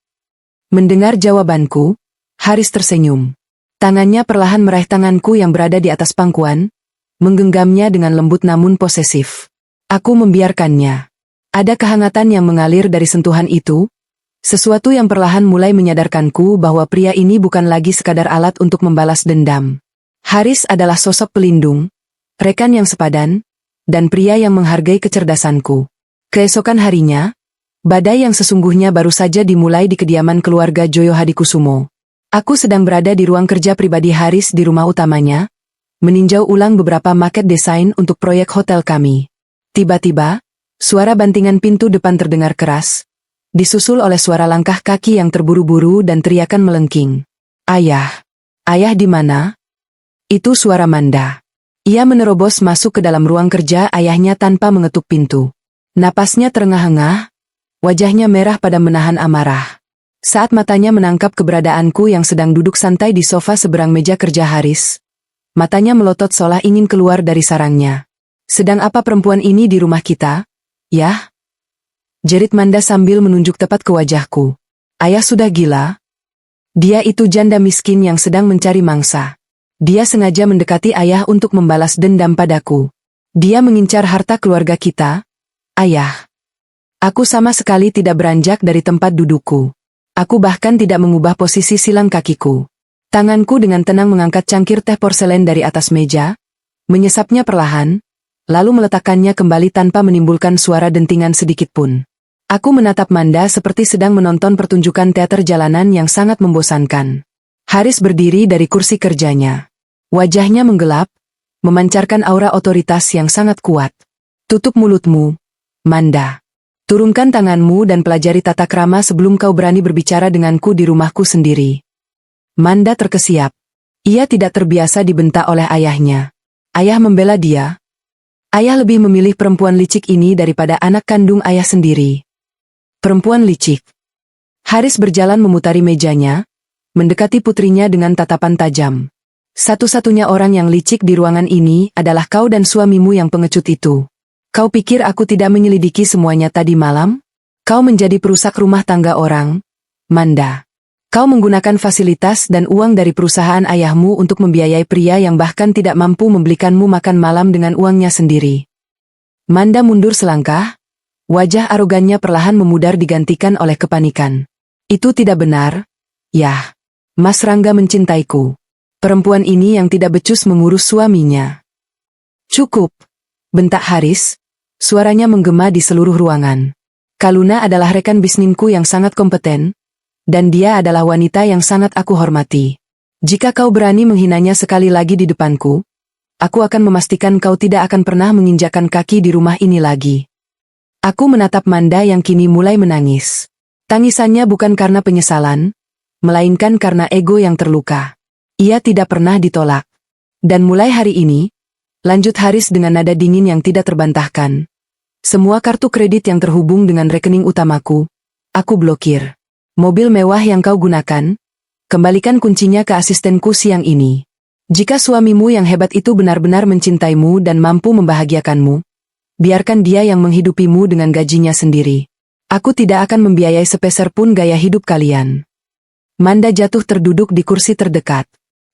Mendengar jawabanku, Haris tersenyum. Tangannya perlahan meraih tanganku yang berada di atas pangkuan, menggenggamnya dengan lembut namun posesif. Aku membiarkannya. Ada kehangatan yang mengalir dari sentuhan itu, sesuatu yang perlahan mulai menyadarkanku bahwa pria ini bukan lagi sekadar alat untuk membalas dendam. Haris adalah sosok pelindung, rekan yang sepadan, dan pria yang menghargai kecerdasanku. Keesokan harinya, badai yang sesungguhnya baru saja dimulai di kediaman keluarga Joyo Hadikusumo. Aku sedang berada di ruang kerja pribadi Haris di rumah utamanya, meninjau ulang beberapa maket desain untuk proyek hotel kami. Tiba-tiba, suara bantingan pintu depan terdengar keras, disusul oleh suara langkah kaki yang terburu-buru dan teriakan melengking. Ayah! Ayah di mana? Itu suara Manda. Ia menerobos masuk ke dalam ruang kerja ayahnya tanpa mengetuk pintu. Napasnya terengah-engah, wajahnya merah pada menahan amarah. Saat matanya menangkap keberadaanku yang sedang duduk santai di sofa seberang meja kerja Haris, matanya melotot seolah ingin keluar dari sarangnya. Sedang apa perempuan ini di rumah kita, Yah? Jerit Manda sambil menunjuk tepat ke wajahku. Ayah sudah gila? Dia itu janda miskin yang sedang mencari mangsa. Dia sengaja mendekati ayah untuk membalas dendam padaku. Dia mengincar harta keluarga kita. Ayah. Aku sama sekali tidak beranjak dari tempat dudukku. Aku bahkan tidak mengubah posisi silang kakiku. Tanganku dengan tenang mengangkat cangkir teh porselen dari atas meja, menyesapnya perlahan, lalu meletakkannya kembali tanpa menimbulkan suara dentingan sedikit pun. Aku menatap Manda seperti sedang menonton pertunjukan teater jalanan yang sangat membosankan. Haris berdiri dari kursi kerjanya. Wajahnya menggelap, memancarkan aura otoritas yang sangat kuat. Tutup mulutmu, Manda. Turunkan tanganmu dan pelajari tata krama sebelum kau berani berbicara denganku di rumahku sendiri. Manda terkesiap. Ia tidak terbiasa dibentak oleh ayahnya. Ayah membela dia. Ayah lebih memilih perempuan licik ini daripada anak kandung ayah sendiri. Perempuan licik. Haris berjalan memutari mejanya, mendekati putrinya dengan tatapan tajam. Satu-satunya orang yang licik di ruangan ini adalah kau dan suamimu yang pengecut itu. Kau pikir aku tidak menyelidiki semuanya tadi malam? Kau menjadi perusak rumah tangga orang, Manda. Kau menggunakan fasilitas dan uang dari perusahaan ayahmu untuk membiayai pria yang bahkan tidak mampu membelikanmu makan malam dengan uangnya sendiri. Manda mundur selangkah. Wajah arogannya perlahan memudar digantikan oleh kepanikan. Itu tidak benar, Yah. Mas Rangga mencintaiku. Perempuan ini yang tidak becus mengurus suaminya. Cukup, bentak Haris. Suaranya menggema di seluruh ruangan. Kaluna adalah rekan bisnisku yang sangat kompeten, dan dia adalah wanita yang sangat aku hormati. Jika kau berani menghinanya sekali lagi di depanku, aku akan memastikan kau tidak akan pernah menginjakkan kaki di rumah ini lagi. Aku menatap Manda yang kini mulai menangis. Tangisannya bukan karena penyesalan, melainkan karena ego yang terluka. Ia tidak pernah ditolak. Dan mulai hari ini, lanjut Haris dengan nada dingin yang tidak terbantahkan. Semua kartu kredit yang terhubung dengan rekening utamaku, aku blokir. Mobil mewah yang kau gunakan, kembalikan kuncinya ke asistenku siang ini. Jika suamimu yang hebat itu benar-benar mencintaimu dan mampu membahagiakanmu, biarkan dia yang menghidupimu dengan gajinya sendiri. Aku tidak akan membiayai sepeser pun gaya hidup kalian. Manda jatuh terduduk di kursi terdekat.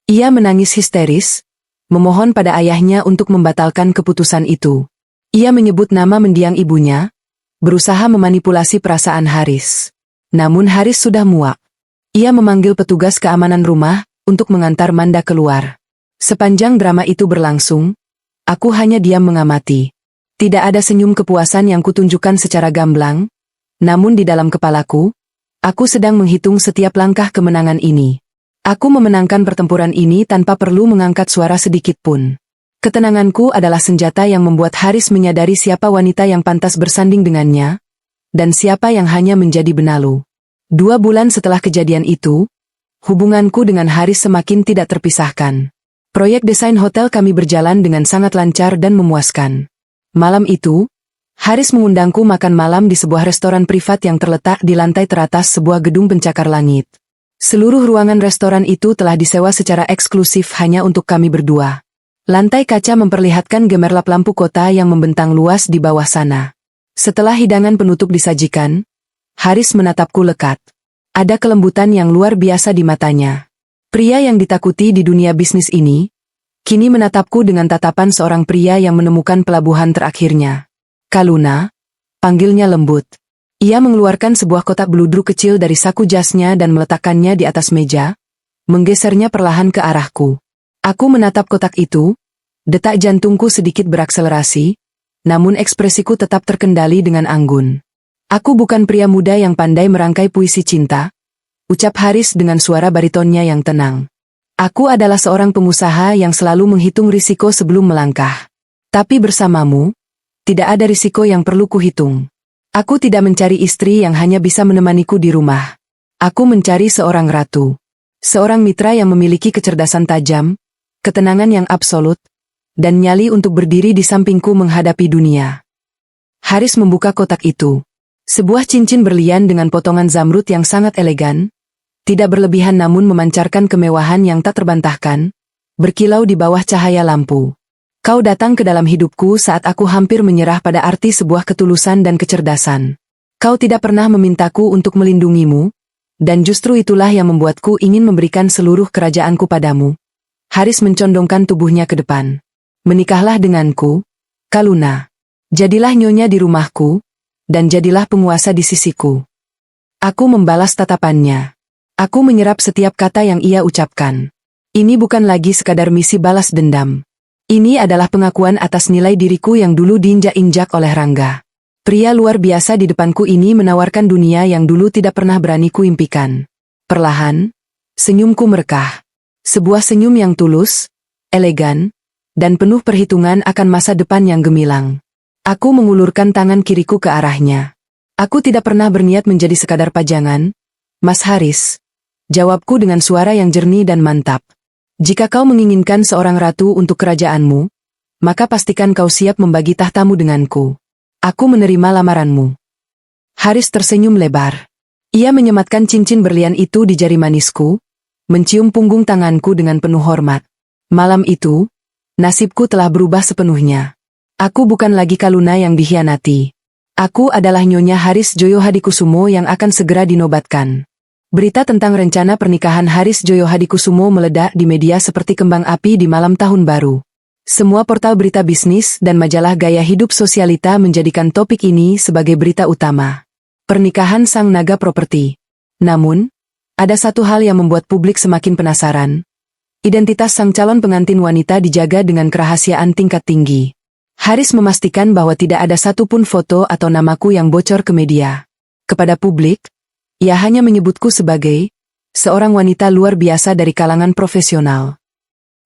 Ia menangis histeris, memohon pada ayahnya untuk membatalkan keputusan itu. Ia menyebut nama mendiang ibunya, berusaha memanipulasi perasaan Haris. Namun Haris sudah muak. Ia memanggil petugas keamanan rumah untuk mengantar Manda keluar. Sepanjang drama itu berlangsung, aku hanya diam mengamati. Tidak ada senyum kepuasan yang kutunjukkan secara gamblang, namun di dalam kepalaku, aku sedang menghitung setiap langkah kemenangan ini. Aku memenangkan pertempuran ini tanpa perlu mengangkat suara sedikit pun. Ketenanganku adalah senjata yang membuat Haris menyadari siapa wanita yang pantas bersanding dengannya, dan siapa yang hanya menjadi benalu. 2 bulan setelah kejadian itu, hubunganku dengan Haris semakin tidak terpisahkan. Proyek desain hotel kami berjalan dengan sangat lancar dan memuaskan. Malam itu, Haris mengundangku makan malam di sebuah restoran privat yang terletak di lantai teratas sebuah gedung pencakar langit. Seluruh ruangan restoran itu telah disewa secara eksklusif hanya untuk kami berdua. Lantai kaca memperlihatkan gemerlap lampu kota yang membentang luas di bawah sana. Setelah hidangan penutup disajikan, Haris menatapku lekat. Ada kelembutan yang luar biasa di matanya. Pria yang ditakuti di dunia bisnis ini, kini menatapku dengan tatapan seorang pria yang menemukan pelabuhan terakhirnya. Kaluna, panggilnya lembut. Ia mengeluarkan sebuah kotak beludru kecil dari saku jasnya dan meletakkannya di atas meja, menggesernya perlahan ke arahku. Aku menatap kotak itu, detak jantungku sedikit berakselerasi, namun ekspresiku tetap terkendali dengan anggun. Aku bukan pria muda yang pandai merangkai puisi cinta, ucap Haris dengan suara baritonnya yang tenang. Aku adalah seorang pengusaha yang selalu menghitung risiko sebelum melangkah. Tapi bersamamu, tidak ada risiko yang perlu kuhitung. Aku tidak mencari istri yang hanya bisa menemaniku di rumah. Aku mencari seorang ratu. Seorang mitra yang memiliki kecerdasan tajam, ketenangan yang absolut, dan nyali untuk berdiri di sampingku menghadapi dunia. Haris membuka kotak itu. Sebuah cincin berlian dengan potongan zamrud yang sangat elegan, tidak berlebihan namun memancarkan kemewahan yang tak terbantahkan, berkilau di bawah cahaya lampu. Kau datang ke dalam hidupku saat aku hampir menyerah pada arti sebuah ketulusan dan kecerdasan. Kau tidak pernah memintaku untuk melindungimu, dan justru itulah yang membuatku ingin memberikan seluruh kerajaanku padamu. Haris mencondongkan tubuhnya ke depan. Menikahlah denganku, Kaluna. Jadilah nyonya di rumahku, dan jadilah penguasa di sisiku. Aku membalas tatapannya. Aku menyerap setiap kata yang ia ucapkan. Ini bukan lagi sekadar misi balas dendam. Ini adalah pengakuan atas nilai diriku yang dulu diinjak-injak oleh Rangga. Pria luar biasa di depanku ini menawarkan dunia yang dulu tidak pernah berani kuimpikan. Perlahan, senyumku merekah. Sebuah senyum yang tulus, elegan, dan penuh perhitungan akan masa depan yang gemilang. Aku mengulurkan tangan kiriku ke arahnya. Aku tidak pernah berniat menjadi sekadar pajangan, Mas Haris. Jawabku dengan suara yang jernih dan mantap. Jika kau menginginkan seorang ratu untuk kerajaanmu, maka pastikan kau siap membagi tahtamu denganku. Aku menerima lamaranmu. Haris tersenyum lebar. Ia menyematkan cincin berlian itu di jari manisku, mencium punggung tanganku dengan penuh hormat. Malam itu, nasibku telah berubah sepenuhnya. Aku bukan lagi Kaluna yang dikhianati. Aku adalah Nyonya Haris Joyo Hadikusumo yang akan segera dinobatkan. Berita tentang rencana pernikahan Haris Joyo Hadikusumo meledak di media seperti kembang api di malam tahun baru. Semua portal berita bisnis dan majalah gaya hidup sosialita menjadikan topik ini sebagai berita utama. Pernikahan sang naga properti. Namun, ada satu hal yang membuat publik semakin penasaran. Identitas sang calon pengantin wanita dijaga dengan kerahasiaan tingkat tinggi. Haris memastikan bahwa tidak ada satupun foto atau namaku yang bocor ke media. Kepada publik, ia hanya menyebutku sebagai seorang wanita luar biasa dari kalangan profesional.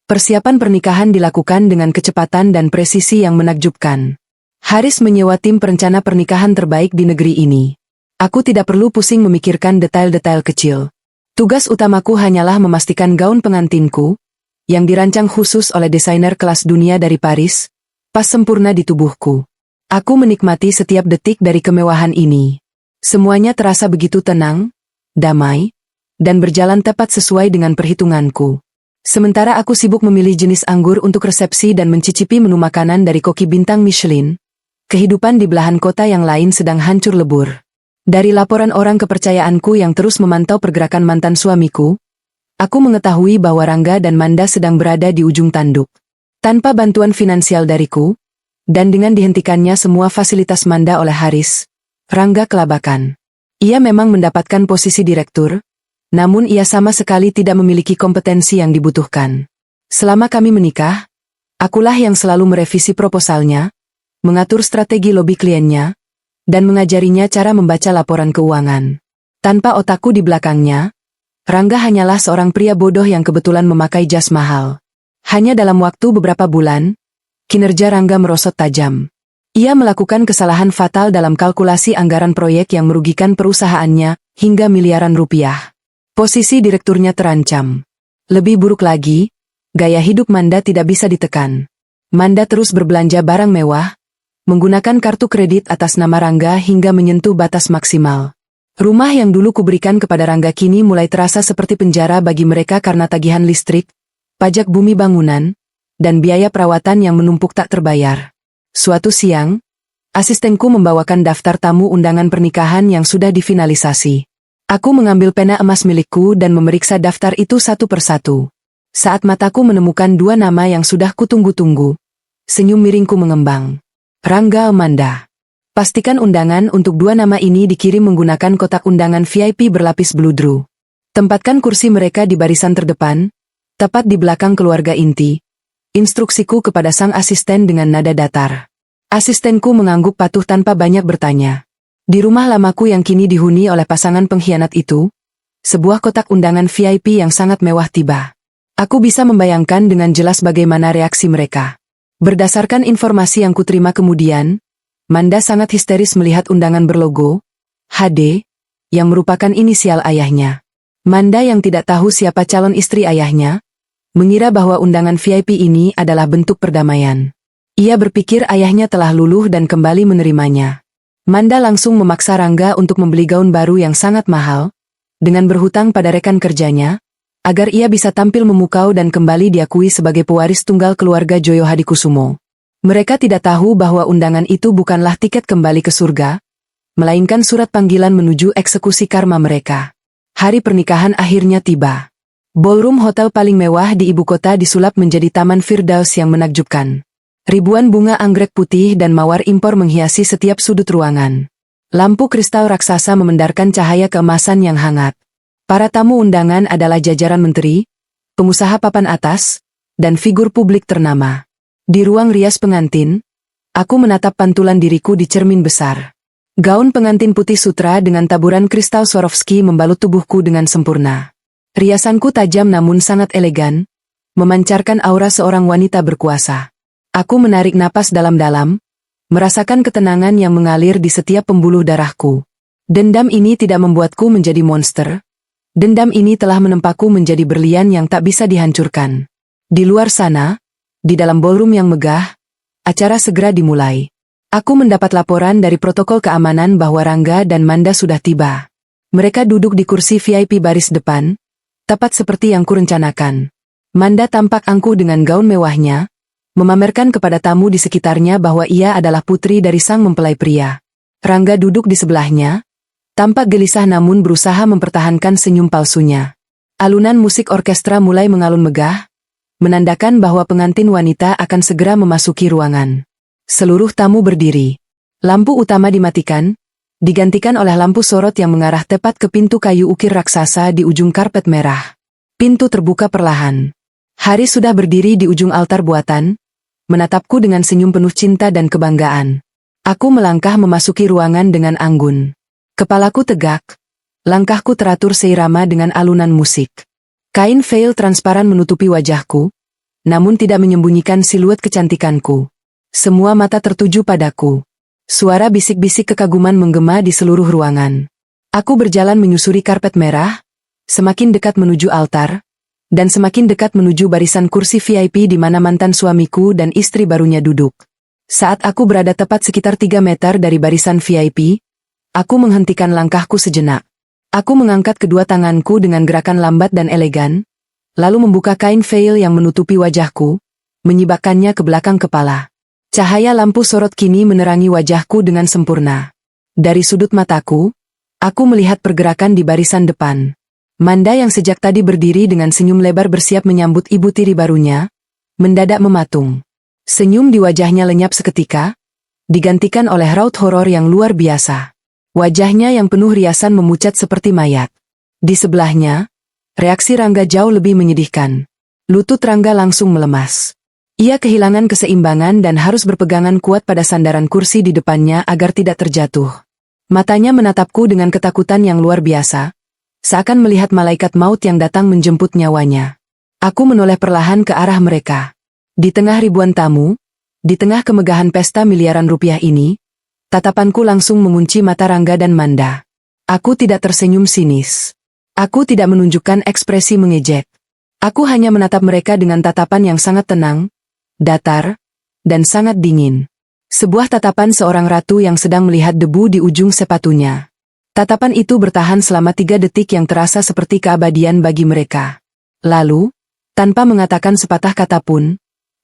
Persiapan pernikahan dilakukan dengan kecepatan dan presisi yang menakjubkan. Haris menyewa tim perencana pernikahan terbaik di negeri ini. Aku tidak perlu pusing memikirkan detail-detail kecil. Tugas utamaku hanyalah memastikan gaun pengantinku, yang dirancang khusus oleh desainer kelas dunia dari Paris, pas sempurna di tubuhku. Aku menikmati setiap detik dari kemewahan ini. Semuanya terasa begitu tenang, damai, dan berjalan tepat sesuai dengan perhitunganku. Sementara aku sibuk memilih jenis anggur untuk resepsi dan mencicipi menu makanan dari koki bintang Michelin, kehidupan di belahan kota yang lain sedang hancur lebur. Dari laporan orang kepercayaanku yang terus memantau pergerakan mantan suamiku, aku mengetahui bahwa Rangga dan Manda sedang berada di ujung tanduk. Tanpa bantuan finansial dariku, dan dengan dihentikannya semua fasilitas Manda oleh Haris, Rangga kelabakan. Ia memang mendapatkan posisi direktur, namun ia sama sekali tidak memiliki kompetensi yang dibutuhkan. Selama kami menikah, akulah yang selalu merevisi proposalnya, mengatur strategi lobi kliennya, dan mengajarinya cara membaca laporan keuangan. Tanpa otakku di belakangnya, Rangga hanyalah seorang pria bodoh yang kebetulan memakai jas mahal. Hanya dalam waktu beberapa bulan, kinerja Rangga merosot tajam. Ia melakukan kesalahan fatal dalam kalkulasi anggaran proyek yang merugikan perusahaannya hingga miliaran rupiah. Posisi direkturnya terancam. Lebih buruk lagi, gaya hidup Manda tidak bisa ditekan. Manda terus berbelanja barang mewah, menggunakan kartu kredit atas nama Rangga hingga menyentuh batas maksimal. Rumah yang dulu kuberikan kepada Rangga kini mulai terasa seperti penjara bagi mereka karena tagihan listrik, pajak bumi bangunan, dan biaya perawatan yang menumpuk tak terbayar. Suatu siang, asistenku membawakan daftar tamu undangan pernikahan yang sudah difinalisasi. Aku mengambil pena emas milikku dan memeriksa daftar itu satu persatu. Saat mataku menemukan dua nama yang sudah kutunggu-tunggu, senyum miringku mengembang. Rangga Manda. Pastikan undangan untuk dua nama ini dikirim menggunakan kotak undangan VIP berlapis bludru. Tempatkan kursi mereka di barisan terdepan, tepat di belakang keluarga inti. Instruksiku kepada sang asisten dengan nada datar. Asistenku mengangguk patuh tanpa banyak bertanya. Di rumah lamaku yang kini dihuni oleh pasangan pengkhianat itu, sebuah kotak undangan VIP yang sangat mewah tiba. Aku bisa membayangkan dengan jelas bagaimana reaksi mereka. Berdasarkan informasi yang kuterima kemudian, Manda sangat histeris melihat undangan berlogo HD, yang merupakan inisial ayahnya. Manda yang tidak tahu siapa calon istri ayahnya, mengira bahwa undangan VIP ini adalah bentuk perdamaian. Ia berpikir ayahnya telah luluh dan kembali menerimanya. Manda langsung memaksa Rangga untuk membeli gaun baru yang sangat mahal, dengan berhutang pada rekan kerjanya, agar ia bisa tampil memukau dan kembali diakui sebagai pewaris tunggal keluarga Joyo Hadikusumo. Mereka tidak tahu bahwa undangan itu bukanlah tiket kembali ke surga, melainkan surat panggilan menuju eksekusi karma mereka. Hari pernikahan akhirnya tiba. Ballroom hotel paling mewah di ibu kota disulap menjadi taman Firdaus yang menakjubkan. Ribuan bunga anggrek putih dan mawar impor menghiasi setiap sudut ruangan. Lampu kristal raksasa memendarkan cahaya keemasan yang hangat. Para tamu undangan adalah jajaran menteri, pengusaha papan atas, dan figur publik ternama. Di ruang rias pengantin, aku menatap pantulan diriku di cermin besar. Gaun pengantin putih sutra dengan taburan kristal Swarovski membalut tubuhku dengan sempurna. Riasanku tajam namun sangat elegan, memancarkan aura seorang wanita berkuasa. Aku menarik napas dalam-dalam, merasakan ketenangan yang mengalir di setiap pembuluh darahku. Dendam ini tidak membuatku menjadi monster. Dendam ini telah menempaku menjadi berlian yang tak bisa dihancurkan. Di luar sana, di dalam ballroom yang megah, acara segera dimulai. Aku mendapat laporan dari protokol keamanan bahwa Rangga dan Manda sudah tiba. Mereka duduk di kursi VIP baris depan, tepat seperti yang kurencanakan. Manda tampak angkuh dengan gaun mewahnya, memamerkan kepada tamu di sekitarnya bahwa ia adalah putri dari sang mempelai pria. Rangga duduk di sebelahnya, tampak gelisah namun berusaha mempertahankan senyum palsunya. Alunan musik orkestra mulai mengalun megah, menandakan bahwa pengantin wanita akan segera memasuki ruangan. Seluruh tamu berdiri. Lampu utama dimatikan, digantikan oleh lampu sorot yang mengarah tepat ke pintu kayu ukir raksasa di ujung karpet merah. Pintu terbuka perlahan. Haris sudah berdiri di ujung altar buatan, menatapku dengan senyum penuh cinta dan kebanggaan. Aku melangkah memasuki ruangan dengan anggun. Kepalaku tegak, langkahku teratur seirama dengan alunan musik. Kain veil transparan menutupi wajahku, namun tidak menyembunyikan siluet kecantikanku. Semua mata tertuju padaku. Suara bisik-bisik kekaguman menggema di seluruh ruangan. Aku berjalan menyusuri karpet merah, semakin dekat menuju altar, dan semakin dekat menuju barisan kursi VIP di mana mantan suamiku dan istri barunya duduk. Saat aku berada tepat sekitar 3 meter dari barisan VIP, aku menghentikan langkahku sejenak. Aku mengangkat kedua tanganku dengan gerakan lambat dan elegan, lalu membuka kain veil yang menutupi wajahku, menyibakkannya ke belakang kepala. Cahaya lampu sorot kini menerangi wajahku dengan sempurna. Dari sudut mataku, aku melihat pergerakan di barisan depan. Manda yang sejak tadi berdiri dengan senyum lebar bersiap menyambut ibu tiri barunya, mendadak mematung. Senyum di wajahnya lenyap seketika, digantikan oleh raut horor yang luar biasa. Wajahnya yang penuh riasan memucat seperti mayat. Di sebelahnya, reaksi Rangga jauh lebih menyedihkan. Lutut Rangga langsung melemas. Ia kehilangan keseimbangan dan harus berpegangan kuat pada sandaran kursi di depannya agar tidak terjatuh. Matanya menatapku dengan ketakutan yang luar biasa, seakan melihat malaikat maut yang datang menjemput nyawanya. Aku menoleh perlahan ke arah mereka. Di tengah ribuan tamu, di tengah kemegahan pesta miliaran rupiah ini, tatapanku langsung mengunci mata Rangga dan Manda. Aku tidak tersenyum sinis. Aku tidak menunjukkan ekspresi mengejek. Aku hanya menatap mereka dengan tatapan yang sangat tenang, datar, dan sangat dingin. Sebuah tatapan seorang ratu yang sedang melihat debu di ujung sepatunya. Tatapan itu bertahan selama 3 detik yang terasa seperti keabadian bagi mereka. Lalu, tanpa mengatakan sepatah kata pun,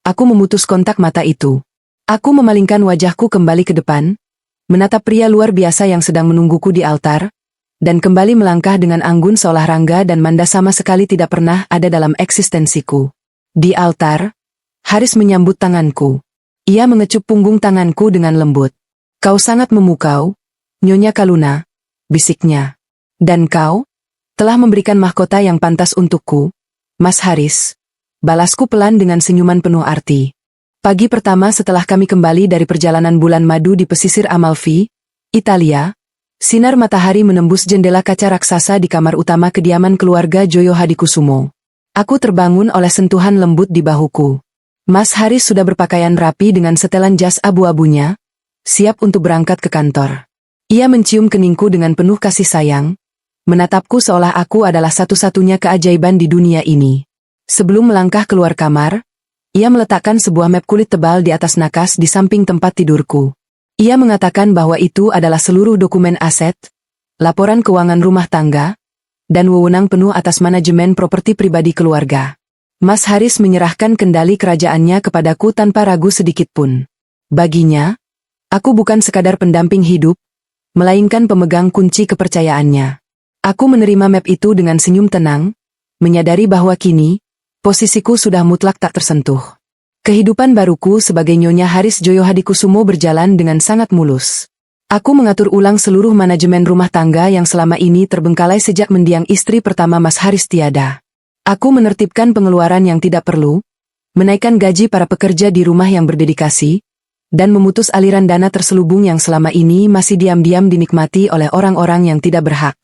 aku memutus kontak mata itu. Aku memalingkan wajahku kembali ke depan, menatap pria luar biasa yang sedang menungguku di altar, dan kembali melangkah dengan anggun seolah Rangga dan Manda sama sekali tidak pernah ada dalam eksistensiku. Di altar, Haris menyambut tanganku. Ia mengecup punggung tanganku dengan lembut. "Kau sangat memukau, Nyonya Kaluna," bisiknya. "Dan kau telah memberikan mahkota yang pantas untukku, Mas Haris," balasku pelan dengan senyuman penuh arti. Pagi pertama setelah kami kembali dari perjalanan bulan madu di pesisir Amalfi, Italia, sinar matahari menembus jendela kaca raksasa di kamar utama kediaman keluarga Joyo Hadikusumo. Aku terbangun oleh sentuhan lembut di bahuku. Mas Haris sudah berpakaian rapi dengan setelan jas abu-abunya, siap untuk berangkat ke kantor. Ia mencium keningku dengan penuh kasih sayang, menatapku seolah aku adalah satu-satunya keajaiban di dunia ini. Sebelum melangkah keluar kamar, ia meletakkan sebuah map kulit tebal di atas nakas di samping tempat tidurku. Ia mengatakan bahwa itu adalah seluruh dokumen aset, laporan keuangan rumah tangga, dan wewenang penuh atas manajemen properti pribadi keluarga. Mas Haris menyerahkan kendali kerajaannya kepadaku tanpa ragu sedikitpun. Baginya, aku bukan sekadar pendamping hidup, melainkan pemegang kunci kepercayaannya. Aku menerima map itu dengan senyum tenang, menyadari bahwa kini, posisiku sudah mutlak tak tersentuh. Kehidupan baruku sebagai Nyonya Haris Joyo Hadikusumo berjalan dengan sangat mulus. Aku mengatur ulang seluruh manajemen rumah tangga yang selama ini terbengkalai sejak mendiang istri pertama Mas Haris tiada. Aku menertibkan pengeluaran yang tidak perlu, menaikkan gaji para pekerja di rumah yang berdedikasi, dan memutus aliran dana terselubung yang selama ini masih diam-diam dinikmati oleh orang-orang yang tidak berhak.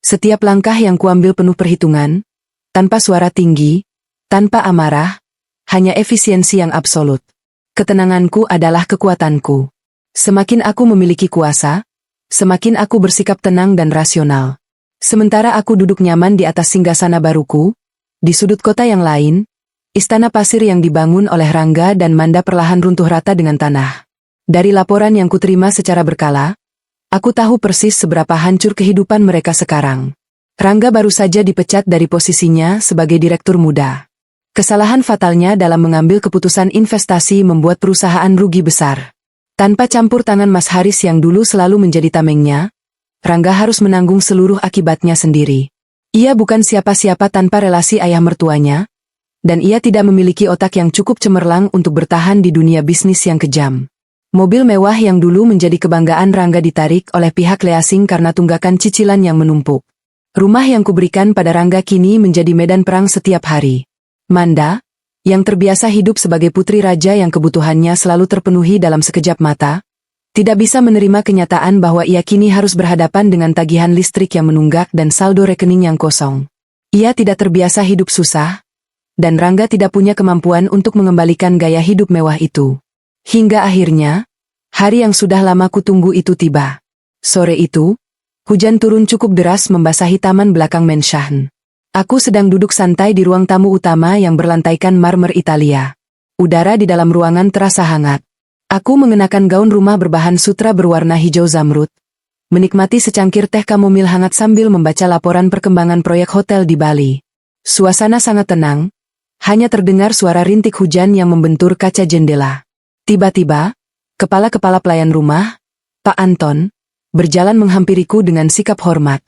Setiap langkah yang kuambil penuh perhitungan, tanpa suara tinggi, tanpa amarah, hanya efisiensi yang absolut. Ketenanganku adalah kekuatanku. Semakin aku memiliki kuasa, semakin aku bersikap tenang dan rasional. Sementara aku duduk nyaman di atas singgasana baruku, di sudut kota yang lain, istana pasir yang dibangun oleh Rangga dan Manda perlahan runtuh rata dengan tanah. Dari laporan yang kuterima secara berkala, aku tahu persis seberapa hancur kehidupan mereka sekarang. Rangga baru saja dipecat dari posisinya sebagai direktur muda. Kesalahan fatalnya dalam mengambil keputusan investasi membuat perusahaan rugi besar. Tanpa campur tangan Mas Haris yang dulu selalu menjadi tamengnya, Rangga harus menanggung seluruh akibatnya sendiri. Ia bukan siapa-siapa tanpa relasi ayah mertuanya, dan ia tidak memiliki otak yang cukup cemerlang untuk bertahan di dunia bisnis yang kejam. Mobil mewah yang dulu menjadi kebanggaan Rangga ditarik oleh pihak leasing karena tunggakan cicilan yang menumpuk. Rumah yang kuberikan pada Rangga kini menjadi medan perang setiap hari. Manda, yang terbiasa hidup sebagai putri raja yang kebutuhannya selalu terpenuhi dalam sekejap mata, tidak bisa menerima kenyataan bahwa ia kini harus berhadapan dengan tagihan listrik yang menunggak dan saldo rekening yang kosong. Ia tidak terbiasa hidup susah, dan Rangga tidak punya kemampuan untuk mengembalikan gaya hidup mewah itu. Hingga akhirnya, hari yang sudah lama kutunggu itu tiba. Sore itu, hujan turun cukup deras membasahi taman belakang Mensahn. Aku sedang duduk santai di ruang tamu utama yang berlantaikan marmer Italia. Udara di dalam ruangan terasa hangat. Aku mengenakan gaun rumah berbahan sutra berwarna hijau zamrud, menikmati secangkir teh kamomil hangat sambil membaca laporan perkembangan proyek hotel di Bali. Suasana sangat tenang, hanya terdengar suara rintik hujan yang membentur kaca jendela. Tiba-tiba, kepala-kepala pelayan rumah, Pak Anton, berjalan menghampiriku dengan sikap hormat.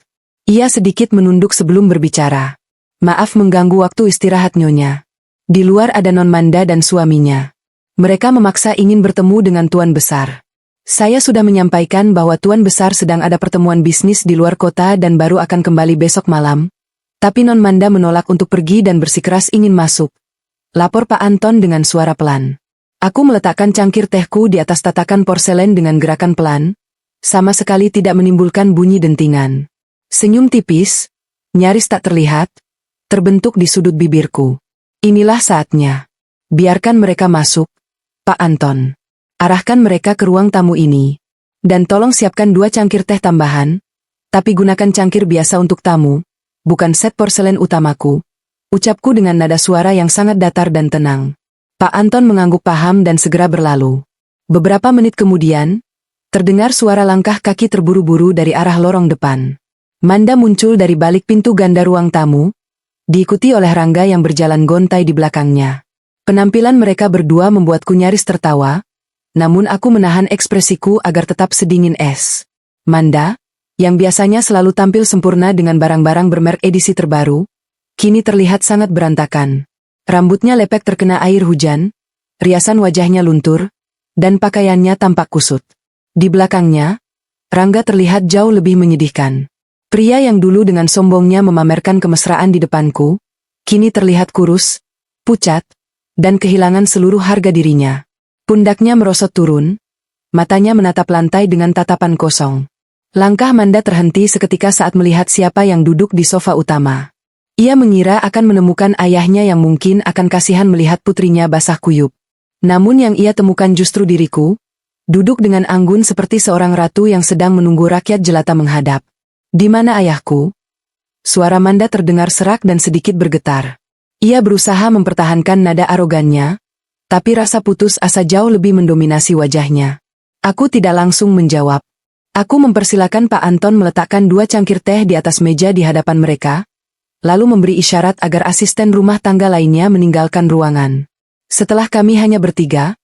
Ia sedikit menunduk sebelum berbicara. Maaf mengganggu waktu istirahat Nyonya. Di luar ada Non Manda dan suaminya. Mereka memaksa ingin bertemu dengan Tuan Besar. Saya sudah menyampaikan bahwa Tuan Besar sedang ada pertemuan bisnis di luar kota dan baru akan kembali besok malam. Tapi Non Manda menolak untuk pergi dan bersikeras ingin masuk. Lapor Pak Anton dengan suara pelan. Aku meletakkan cangkir tehku di atas tatakan porselen dengan gerakan pelan, sama sekali tidak menimbulkan bunyi dentingan. Senyum tipis, nyaris tak terlihat, terbentuk di sudut bibirku. Inilah saatnya. Biarkan mereka masuk, Pak Anton. Arahkan mereka ke ruang tamu ini. Dan tolong siapkan 2 cangkir teh tambahan, tapi gunakan cangkir biasa untuk tamu, bukan set porselen utamaku. Ucapku dengan nada suara yang sangat datar dan tenang. Pak Anton mengangguk paham dan segera berlalu. Beberapa menit kemudian, terdengar suara langkah kaki terburu-buru dari arah lorong depan. Manda muncul dari balik pintu ganda ruang tamu, diikuti oleh Rangga yang berjalan gontai di belakangnya. Penampilan mereka berdua membuatku nyaris tertawa, namun aku menahan ekspresiku agar tetap sedingin es. Manda, yang biasanya selalu tampil sempurna dengan barang-barang bermerek edisi terbaru, kini terlihat sangat berantakan. Rambutnya lepek terkena air hujan, riasan wajahnya luntur, dan pakaiannya tampak kusut. Di belakangnya, Rangga terlihat jauh lebih menyedihkan. Pria yang dulu dengan sombongnya memamerkan kemesraan di depanku, kini terlihat kurus, pucat, dan kehilangan seluruh harga dirinya. Pundaknya merosot turun, matanya menatap lantai dengan tatapan kosong. Langkah Manda terhenti seketika saat melihat siapa yang duduk di sofa utama. Ia mengira akan menemukan ayahnya yang mungkin akan kasihan melihat putrinya basah kuyup. Namun yang ia temukan justru diriku, duduk dengan anggun seperti seorang ratu yang sedang menunggu rakyat jelata menghadap. Di mana ayahku? Suara Manda terdengar serak dan sedikit bergetar. Ia berusaha mempertahankan nada arogannya, tapi rasa putus asa jauh lebih mendominasi wajahnya. Aku tidak langsung menjawab. Aku mempersilakan Pak Anton meletakkan 2 cangkir teh di atas meja di hadapan mereka, lalu memberi isyarat agar asisten rumah tangga lainnya meninggalkan ruangan. Setelah kami hanya bertiga,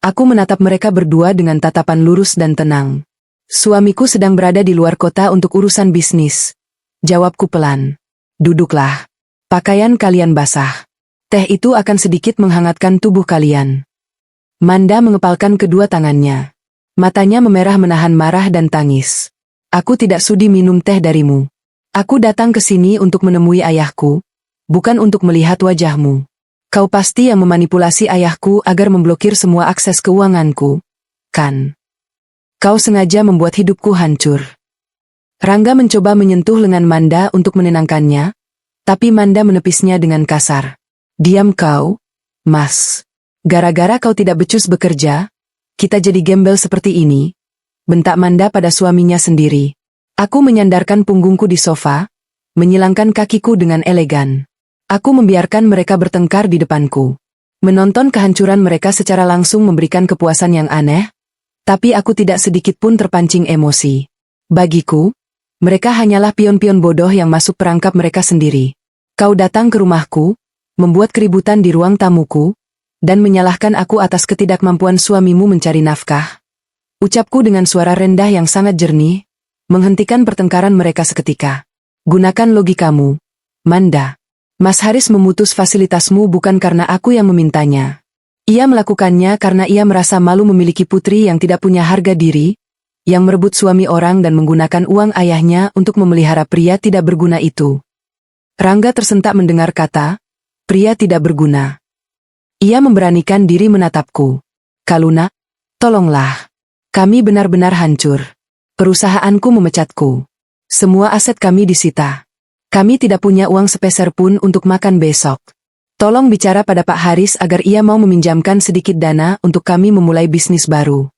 aku menatap mereka berdua dengan tatapan lurus dan tenang. Suamiku sedang berada di luar kota untuk urusan bisnis. Jawabku pelan. Duduklah. Pakaian kalian basah. Teh itu akan sedikit menghangatkan tubuh kalian. Manda mengepalkan kedua tangannya. Matanya memerah menahan marah dan tangis. Aku tidak sudi minum teh darimu. Aku datang ke sini untuk menemui ayahku, bukan untuk melihat wajahmu. Kau pasti yang memanipulasi ayahku agar memblokir semua akses keuanganku, kan? Kau sengaja membuat hidupku hancur. Rangga mencoba menyentuh lengan Manda untuk menenangkannya, tapi Manda menepisnya dengan kasar. Diam kau, Mas. Gara-gara kau tidak becus bekerja, kita jadi gembel seperti ini, bentak Manda pada suaminya sendiri. Aku menyandarkan punggungku di sofa, menyilangkan kakiku dengan elegan. Aku membiarkan mereka bertengkar di depanku. Menonton kehancuran mereka secara langsung memberikan kepuasan yang aneh, tapi aku tidak sedikit pun terpancing emosi. Bagiku, mereka hanyalah pion-pion bodoh yang masuk perangkap mereka sendiri. Kau datang ke rumahku, membuat keributan di ruang tamuku, dan menyalahkan aku atas ketidakmampuan suamimu mencari nafkah. Ucapku dengan suara rendah yang sangat jernih, menghentikan pertengkaran mereka seketika. Gunakan logikamu, Manda. Mas Haris memutus fasilitasmu bukan karena aku yang memintanya. Ia melakukannya karena ia merasa malu memiliki putri yang tidak punya harga diri, yang merebut suami orang dan menggunakan uang ayahnya untuk memelihara pria tidak berguna itu. Rangga tersentak mendengar kata, pria tidak berguna. Ia memberanikan diri menatapku. Kak Luna, tolonglah. Kami benar-benar hancur. Perusahaanku memecatku. Semua aset kami disita. Kami tidak punya uang sepeser pun untuk makan besok. Tolong bicara pada Pak Haris agar ia mau meminjamkan sedikit dana untuk kami memulai bisnis baru.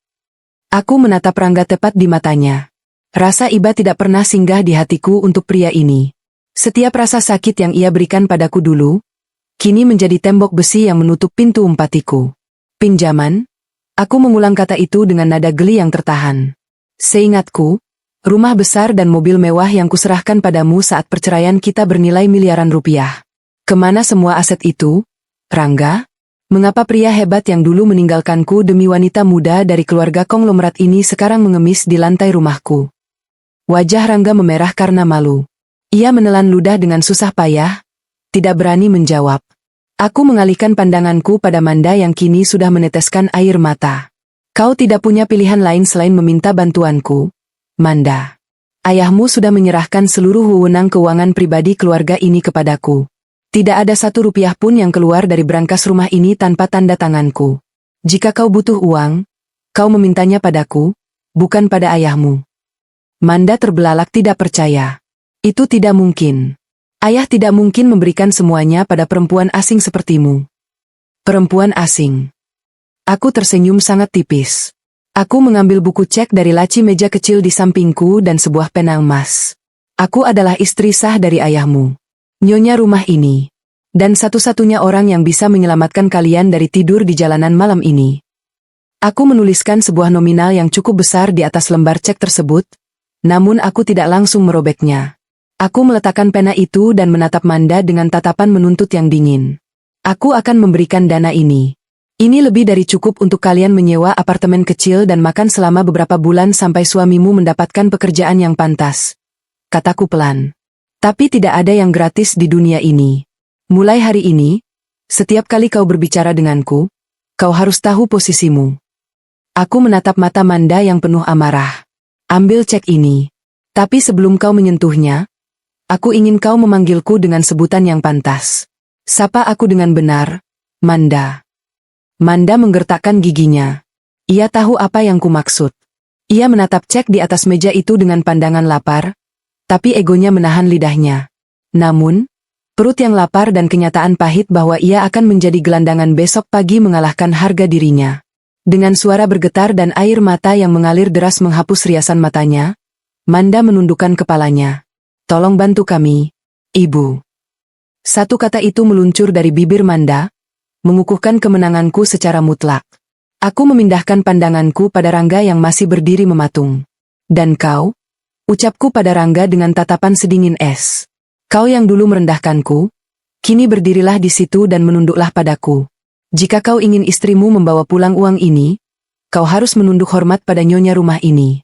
Aku menatap Rangga tepat di matanya. Rasa iba tidak pernah singgah di hatiku untuk pria ini. Setiap rasa sakit yang ia berikan padaku dulu, kini menjadi tembok besi yang menutup pintu empatiku. Pinjaman? Aku mengulang kata itu dengan nada geli yang tertahan. Seingatku, rumah besar dan mobil mewah yang kuserahkan padamu saat perceraian kita bernilai miliaran rupiah. Kemana semua aset itu, Rangga? Mengapa pria hebat yang dulu meninggalkanku demi wanita muda dari keluarga konglomerat ini sekarang mengemis di lantai rumahku? Wajah Rangga memerah karena malu. Ia menelan ludah dengan susah payah, tidak berani menjawab. Aku mengalihkan pandanganku pada Manda yang kini sudah meneteskan air mata. Kau tidak punya pilihan lain selain meminta bantuanku, Manda. Ayahmu sudah menyerahkan seluruh wewenang keuangan pribadi keluarga ini kepadaku. Tidak ada satu rupiah pun yang keluar dari brankas rumah ini tanpa tanda tanganku. Jika kau butuh uang, kau memintanya padaku, bukan pada ayahmu. Manda terbelalak tidak percaya. Itu tidak mungkin. Ayah tidak mungkin memberikan semuanya pada perempuan asing sepertimu. Perempuan asing. Aku tersenyum sangat tipis. Aku mengambil buku cek dari laci meja kecil di sampingku dan sebuah pena emas. Aku adalah istri sah dari ayahmu. Nyonya rumah ini. Dan satu-satunya orang yang bisa menyelamatkan kalian dari tidur di jalanan malam ini. Aku menuliskan sebuah nominal yang cukup besar di atas lembar cek tersebut, namun aku tidak langsung merobeknya. Aku meletakkan pena itu dan menatap Manda dengan tatapan menuntut yang dingin. Aku akan memberikan dana ini. Ini lebih dari cukup untuk kalian menyewa apartemen kecil dan makan selama beberapa bulan sampai suamimu mendapatkan pekerjaan yang pantas. Kataku pelan. Tapi tidak ada yang gratis di dunia ini. Mulai hari ini, setiap kali kau berbicara denganku, kau harus tahu posisimu. Aku menatap mata Manda yang penuh amarah. Ambil cek ini. Tapi sebelum kau menyentuhnya, aku ingin kau memanggilku dengan sebutan yang pantas. Sapa aku dengan benar, Manda. Manda menggertakkan giginya. Ia tahu apa yang kumaksud. Ia menatap cek di atas meja itu dengan pandangan lapar, tapi egonya menahan lidahnya. Namun, perut yang lapar dan kenyataan pahit bahwa ia akan menjadi gelandangan besok pagi mengalahkan harga dirinya. Dengan suara bergetar dan air mata yang mengalir deras menghapus riasan matanya, Manda menundukkan kepalanya. Tolong bantu kami, Ibu. Satu kata itu meluncur dari bibir Manda, mengukuhkan kemenanganku secara mutlak. Aku memindahkan pandanganku pada Rangga yang masih berdiri mematung. Dan kau? Ucapku pada Rangga dengan tatapan sedingin es. Kau yang dulu merendahkanku, kini berdirilah di situ dan menunduklah padaku. Jika kau ingin istrimu membawa pulang uang ini, kau harus menunduk hormat pada nyonya rumah ini.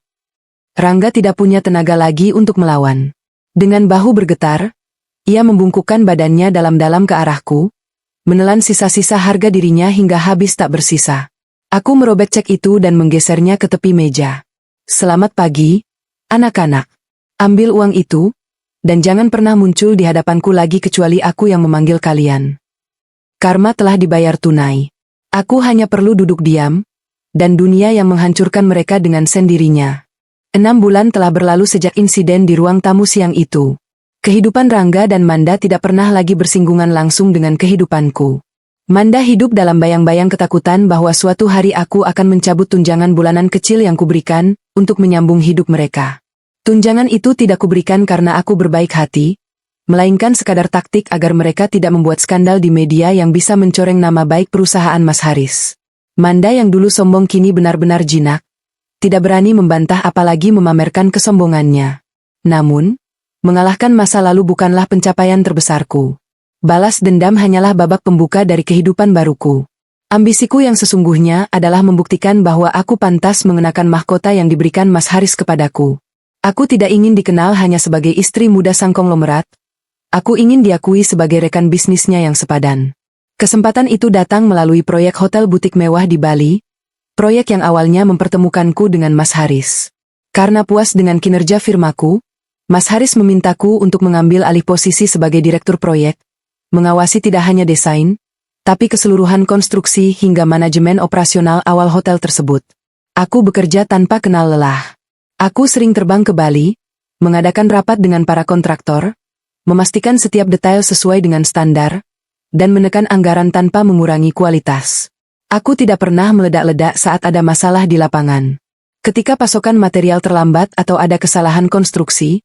Rangga tidak punya tenaga lagi untuk melawan. Dengan bahu bergetar, ia membungkukkan badannya dalam-dalam ke arahku, menelan sisa-sisa harga dirinya hingga habis tak bersisa. Aku merobek cek itu dan menggesernya ke tepi meja. Selamat pagi, anak-anak. Ambil uang itu, dan jangan pernah muncul di hadapanku lagi kecuali aku yang memanggil kalian. Karma telah dibayar tunai. Aku hanya perlu duduk diam, dan dunia yang menghancurkan mereka dengan sendirinya. 6 bulan telah berlalu sejak insiden di ruang tamu siang itu. Kehidupan Rangga dan Manda tidak pernah lagi bersinggungan langsung dengan kehidupanku. Manda hidup dalam bayang-bayang ketakutan bahwa suatu hari aku akan mencabut tunjangan bulanan kecil yang kuberikan untuk menyambung hidup mereka. Tunjangan itu tidak kuberikan karena aku berbaik hati, melainkan sekadar taktik agar mereka tidak membuat skandal di media yang bisa mencoreng nama baik perusahaan Mas Haris. Manda yang dulu sombong kini benar-benar jinak, tidak berani membantah apalagi memamerkan kesombongannya. Namun, mengalahkan masa lalu bukanlah pencapaian terbesarku. Balas dendam hanyalah babak pembuka dari kehidupan baruku. Ambisiku yang sesungguhnya adalah membuktikan bahwa aku pantas mengenakan mahkota yang diberikan Mas Haris kepadaku. Aku tidak ingin dikenal hanya sebagai istri muda sang konglomerat. Aku ingin diakui sebagai rekan bisnisnya yang sepadan. Kesempatan itu datang melalui proyek hotel butik mewah di Bali, proyek yang awalnya mempertemukanku dengan Mas Haris. Karena puas dengan kinerja firmaku, Mas Haris memintaku untuk mengambil alih posisi sebagai direktur proyek, mengawasi tidak hanya desain, tapi keseluruhan konstruksi hingga manajemen operasional awal hotel tersebut. Aku bekerja tanpa kenal lelah. Aku sering terbang ke Bali, mengadakan rapat dengan para kontraktor, memastikan setiap detail sesuai dengan standar, dan menekan anggaran tanpa mengurangi kualitas. Aku tidak pernah meledak-ledak saat ada masalah di lapangan. Ketika pasokan material terlambat atau ada kesalahan konstruksi,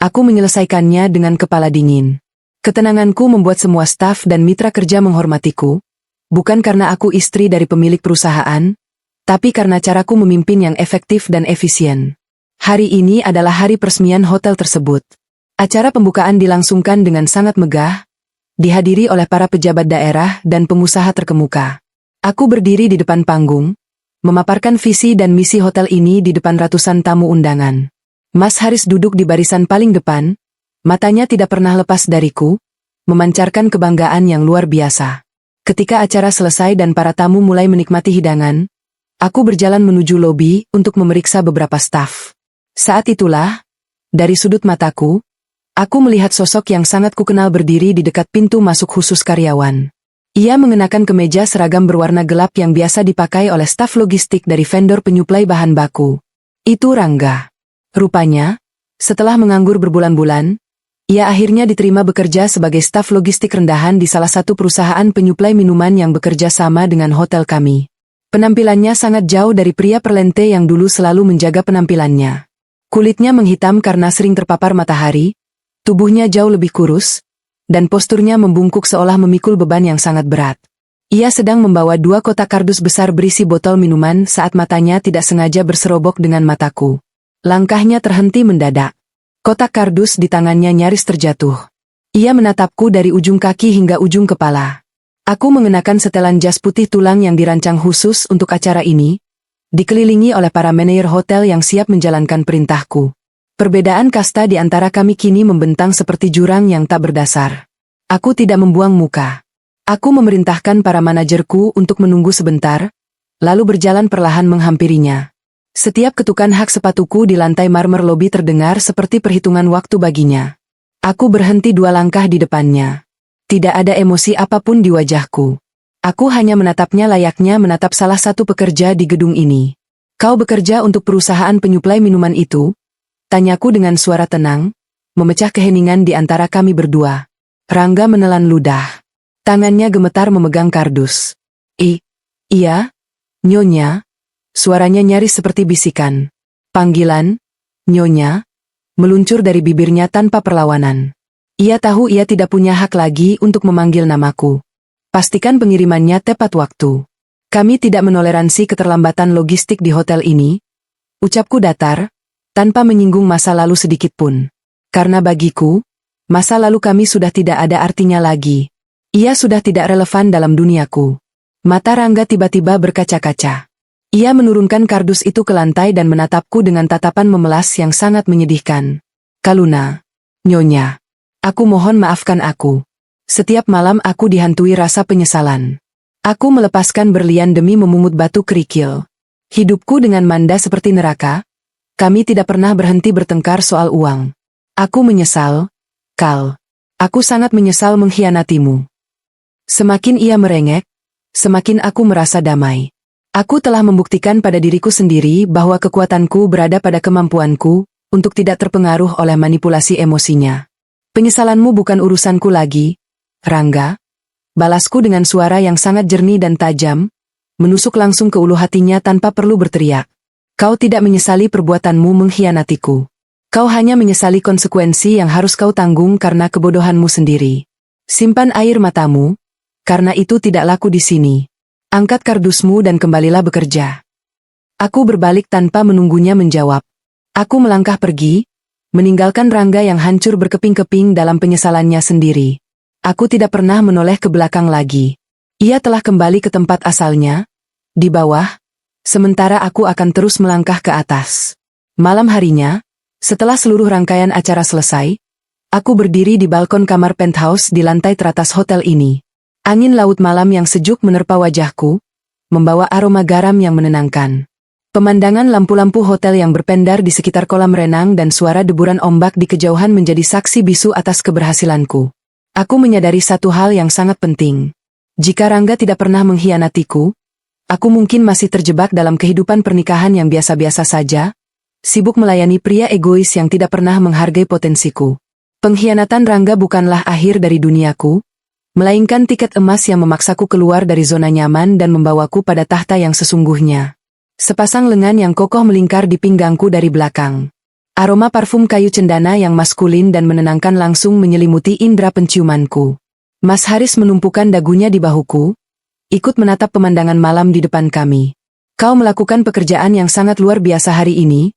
aku menyelesaikannya dengan kepala dingin. Ketenanganku membuat semua staf dan mitra kerja menghormatiku, bukan karena aku istri dari pemilik perusahaan, tapi karena caraku memimpin yang efektif dan efisien. Hari ini adalah hari peresmian hotel tersebut. Acara pembukaan dilangsungkan dengan sangat megah, dihadiri oleh para pejabat daerah dan pengusaha terkemuka. Aku berdiri di depan panggung, memaparkan visi dan misi hotel ini di depan ratusan tamu undangan. Mas Haris duduk di barisan paling depan, matanya tidak pernah lepas dariku, memancarkan kebanggaan yang luar biasa. Ketika acara selesai dan para tamu mulai menikmati hidangan, aku berjalan menuju lobi untuk memeriksa beberapa staf. Saat itulah, dari sudut mataku, aku melihat sosok yang sangat kukenal berdiri di dekat pintu masuk khusus karyawan. Ia mengenakan kemeja seragam berwarna gelap yang biasa dipakai oleh staf logistik dari vendor penyuplai bahan baku. Itu Rangga. Rupanya, setelah menganggur berbulan-bulan, ia akhirnya diterima bekerja sebagai staf logistik rendahan di salah satu perusahaan penyuplai minuman yang bekerja sama dengan hotel kami. Penampilannya sangat jauh dari pria perlente yang dulu selalu menjaga penampilannya. Kulitnya menghitam karena sering terpapar matahari, tubuhnya jauh lebih kurus, dan posturnya membungkuk seolah memikul beban yang sangat berat. Ia sedang membawa 2 kotak kardus besar berisi botol minuman saat matanya tidak sengaja berserobok dengan mataku. Langkahnya terhenti mendadak. Kotak kardus di tangannya nyaris terjatuh. Ia menatapku dari ujung kaki hingga ujung kepala. Aku mengenakan setelan jas putih tulang yang dirancang khusus untuk acara ini, dikelilingi oleh para manajer hotel yang siap menjalankan perintahku. Perbedaan kasta di antara kami kini membentang seperti jurang yang tak berdasar. Aku tidak membuang muka. Aku memerintahkan para manajerku untuk menunggu sebentar, lalu berjalan perlahan menghampirinya. Setiap ketukan hak sepatuku di lantai marmer lobi terdengar seperti perhitungan waktu baginya. Aku berhenti 2 langkah di depannya. Tidak ada emosi apapun di wajahku. Aku hanya menatapnya layaknya menatap salah satu pekerja di gedung ini. Kau bekerja untuk perusahaan penyuplai minuman itu? Tanyaku dengan suara tenang, memecah keheningan di antara kami berdua. Rangga menelan ludah. Tangannya gemetar memegang kardus. Iya, Nyonya. Suaranya nyaris seperti bisikan. Panggilan, Nyonya, meluncur dari bibirnya tanpa perlawanan. Ia tahu ia tidak punya hak lagi untuk memanggil namaku. Pastikan pengirimannya tepat waktu. Kami tidak menoleransi keterlambatan logistik di hotel ini. Ucapku datar, tanpa menyinggung masa lalu sedikit pun. Karena bagiku, masa lalu kami sudah tidak ada artinya lagi. Ia sudah tidak relevan dalam duniaku. Mata Rangga tiba-tiba berkaca-kaca. Ia menurunkan kardus itu ke lantai dan menatapku dengan tatapan memelas yang sangat menyedihkan. Kaluna, Nyonya, aku mohon maafkan aku. Setiap malam aku dihantui rasa penyesalan. Aku melepaskan berlian demi memungut batu kerikil. Hidupku dengan Manda seperti neraka. Kami tidak pernah berhenti bertengkar soal uang. Aku menyesal, Kal. Aku sangat menyesal mengkhianatimu. Semakin ia merengek, semakin aku merasa damai. Aku telah membuktikan pada diriku sendiri bahwa kekuatanku berada pada kemampuanku untuk tidak terpengaruh oleh manipulasi emosinya. Penyesalanmu bukan urusanku lagi, Rangga. Balasku dengan suara yang sangat jernih dan tajam, menusuk langsung ke ulu hatinya tanpa perlu berteriak. Kau tidak menyesali perbuatanmu mengkhianatiku. Kau hanya menyesali konsekuensi yang harus kau tanggung karena kebodohanmu sendiri. Simpan air matamu, karena itu tidak laku di sini. Angkat kardusmu dan kembalilah bekerja. Aku berbalik tanpa menunggunya menjawab. Aku melangkah pergi, meninggalkan Rangga yang hancur berkeping-keping dalam penyesalannya sendiri. Aku tidak pernah menoleh ke belakang lagi. Ia telah kembali ke tempat asalnya, di bawah, sementara aku akan terus melangkah ke atas. Malam harinya, setelah seluruh rangkaian acara selesai, aku berdiri di balkon kamar penthouse di lantai teratas hotel ini. Angin laut malam yang sejuk menerpa wajahku, membawa aroma garam yang menenangkan. Pemandangan lampu-lampu hotel yang berpendar di sekitar kolam renang dan suara deburan ombak di kejauhan menjadi saksi bisu atas keberhasilanku. Aku menyadari satu hal yang sangat penting. Jika Rangga tidak pernah mengkhianatiku, aku mungkin masih terjebak dalam kehidupan pernikahan yang biasa-biasa saja, sibuk melayani pria egois yang tidak pernah menghargai potensiku. Pengkhianatan Rangga bukanlah akhir dari duniaku, melainkan tiket emas yang memaksaku keluar dari zona nyaman dan membawaku pada tahta yang sesungguhnya. Sepasang lengan yang kokoh melingkar di pinggangku dari belakang. Aroma parfum kayu cendana yang maskulin dan menenangkan langsung menyelimuti indera penciumanku. Mas Haris menumpukan dagunya di bahuku, ikut menatap pemandangan malam di depan kami. Kau melakukan pekerjaan yang sangat luar biasa hari ini,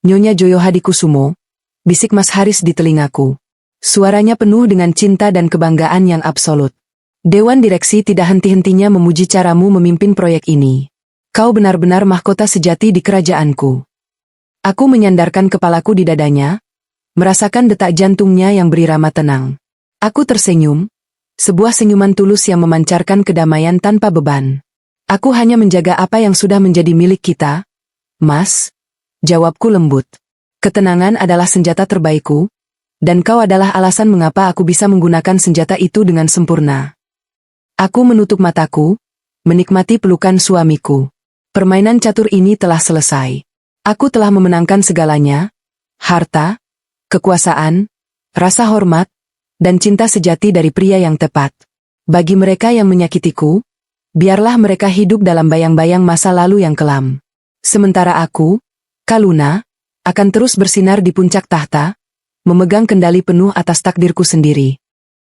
Nyonya Joyo Hadikusumo, bisik Mas Haris di telingaku. Suaranya penuh dengan cinta dan kebanggaan yang absolut. Dewan direksi tidak henti-hentinya memuji caramu memimpin proyek ini. Kau benar-benar mahkota sejati di kerajaanku. Aku menyandarkan kepalaku di dadanya, merasakan detak jantungnya yang berirama tenang. Aku tersenyum, sebuah senyuman tulus yang memancarkan kedamaian tanpa beban. Aku hanya menjaga apa yang sudah menjadi milik kita, Mas, jawabku lembut. Ketenangan adalah senjata terbaikku, dan kau adalah alasan mengapa aku bisa menggunakan senjata itu dengan sempurna. Aku menutup mataku, menikmati pelukan suamiku. Permainan catur ini telah selesai. Aku telah memenangkan segalanya, harta, kekuasaan, rasa hormat, dan cinta sejati dari pria yang tepat. Bagi mereka yang menyakitiku, biarlah mereka hidup dalam bayang-bayang masa lalu yang kelam. Sementara aku, Kaluna, akan terus bersinar di puncak tahta, memegang kendali penuh atas takdirku sendiri.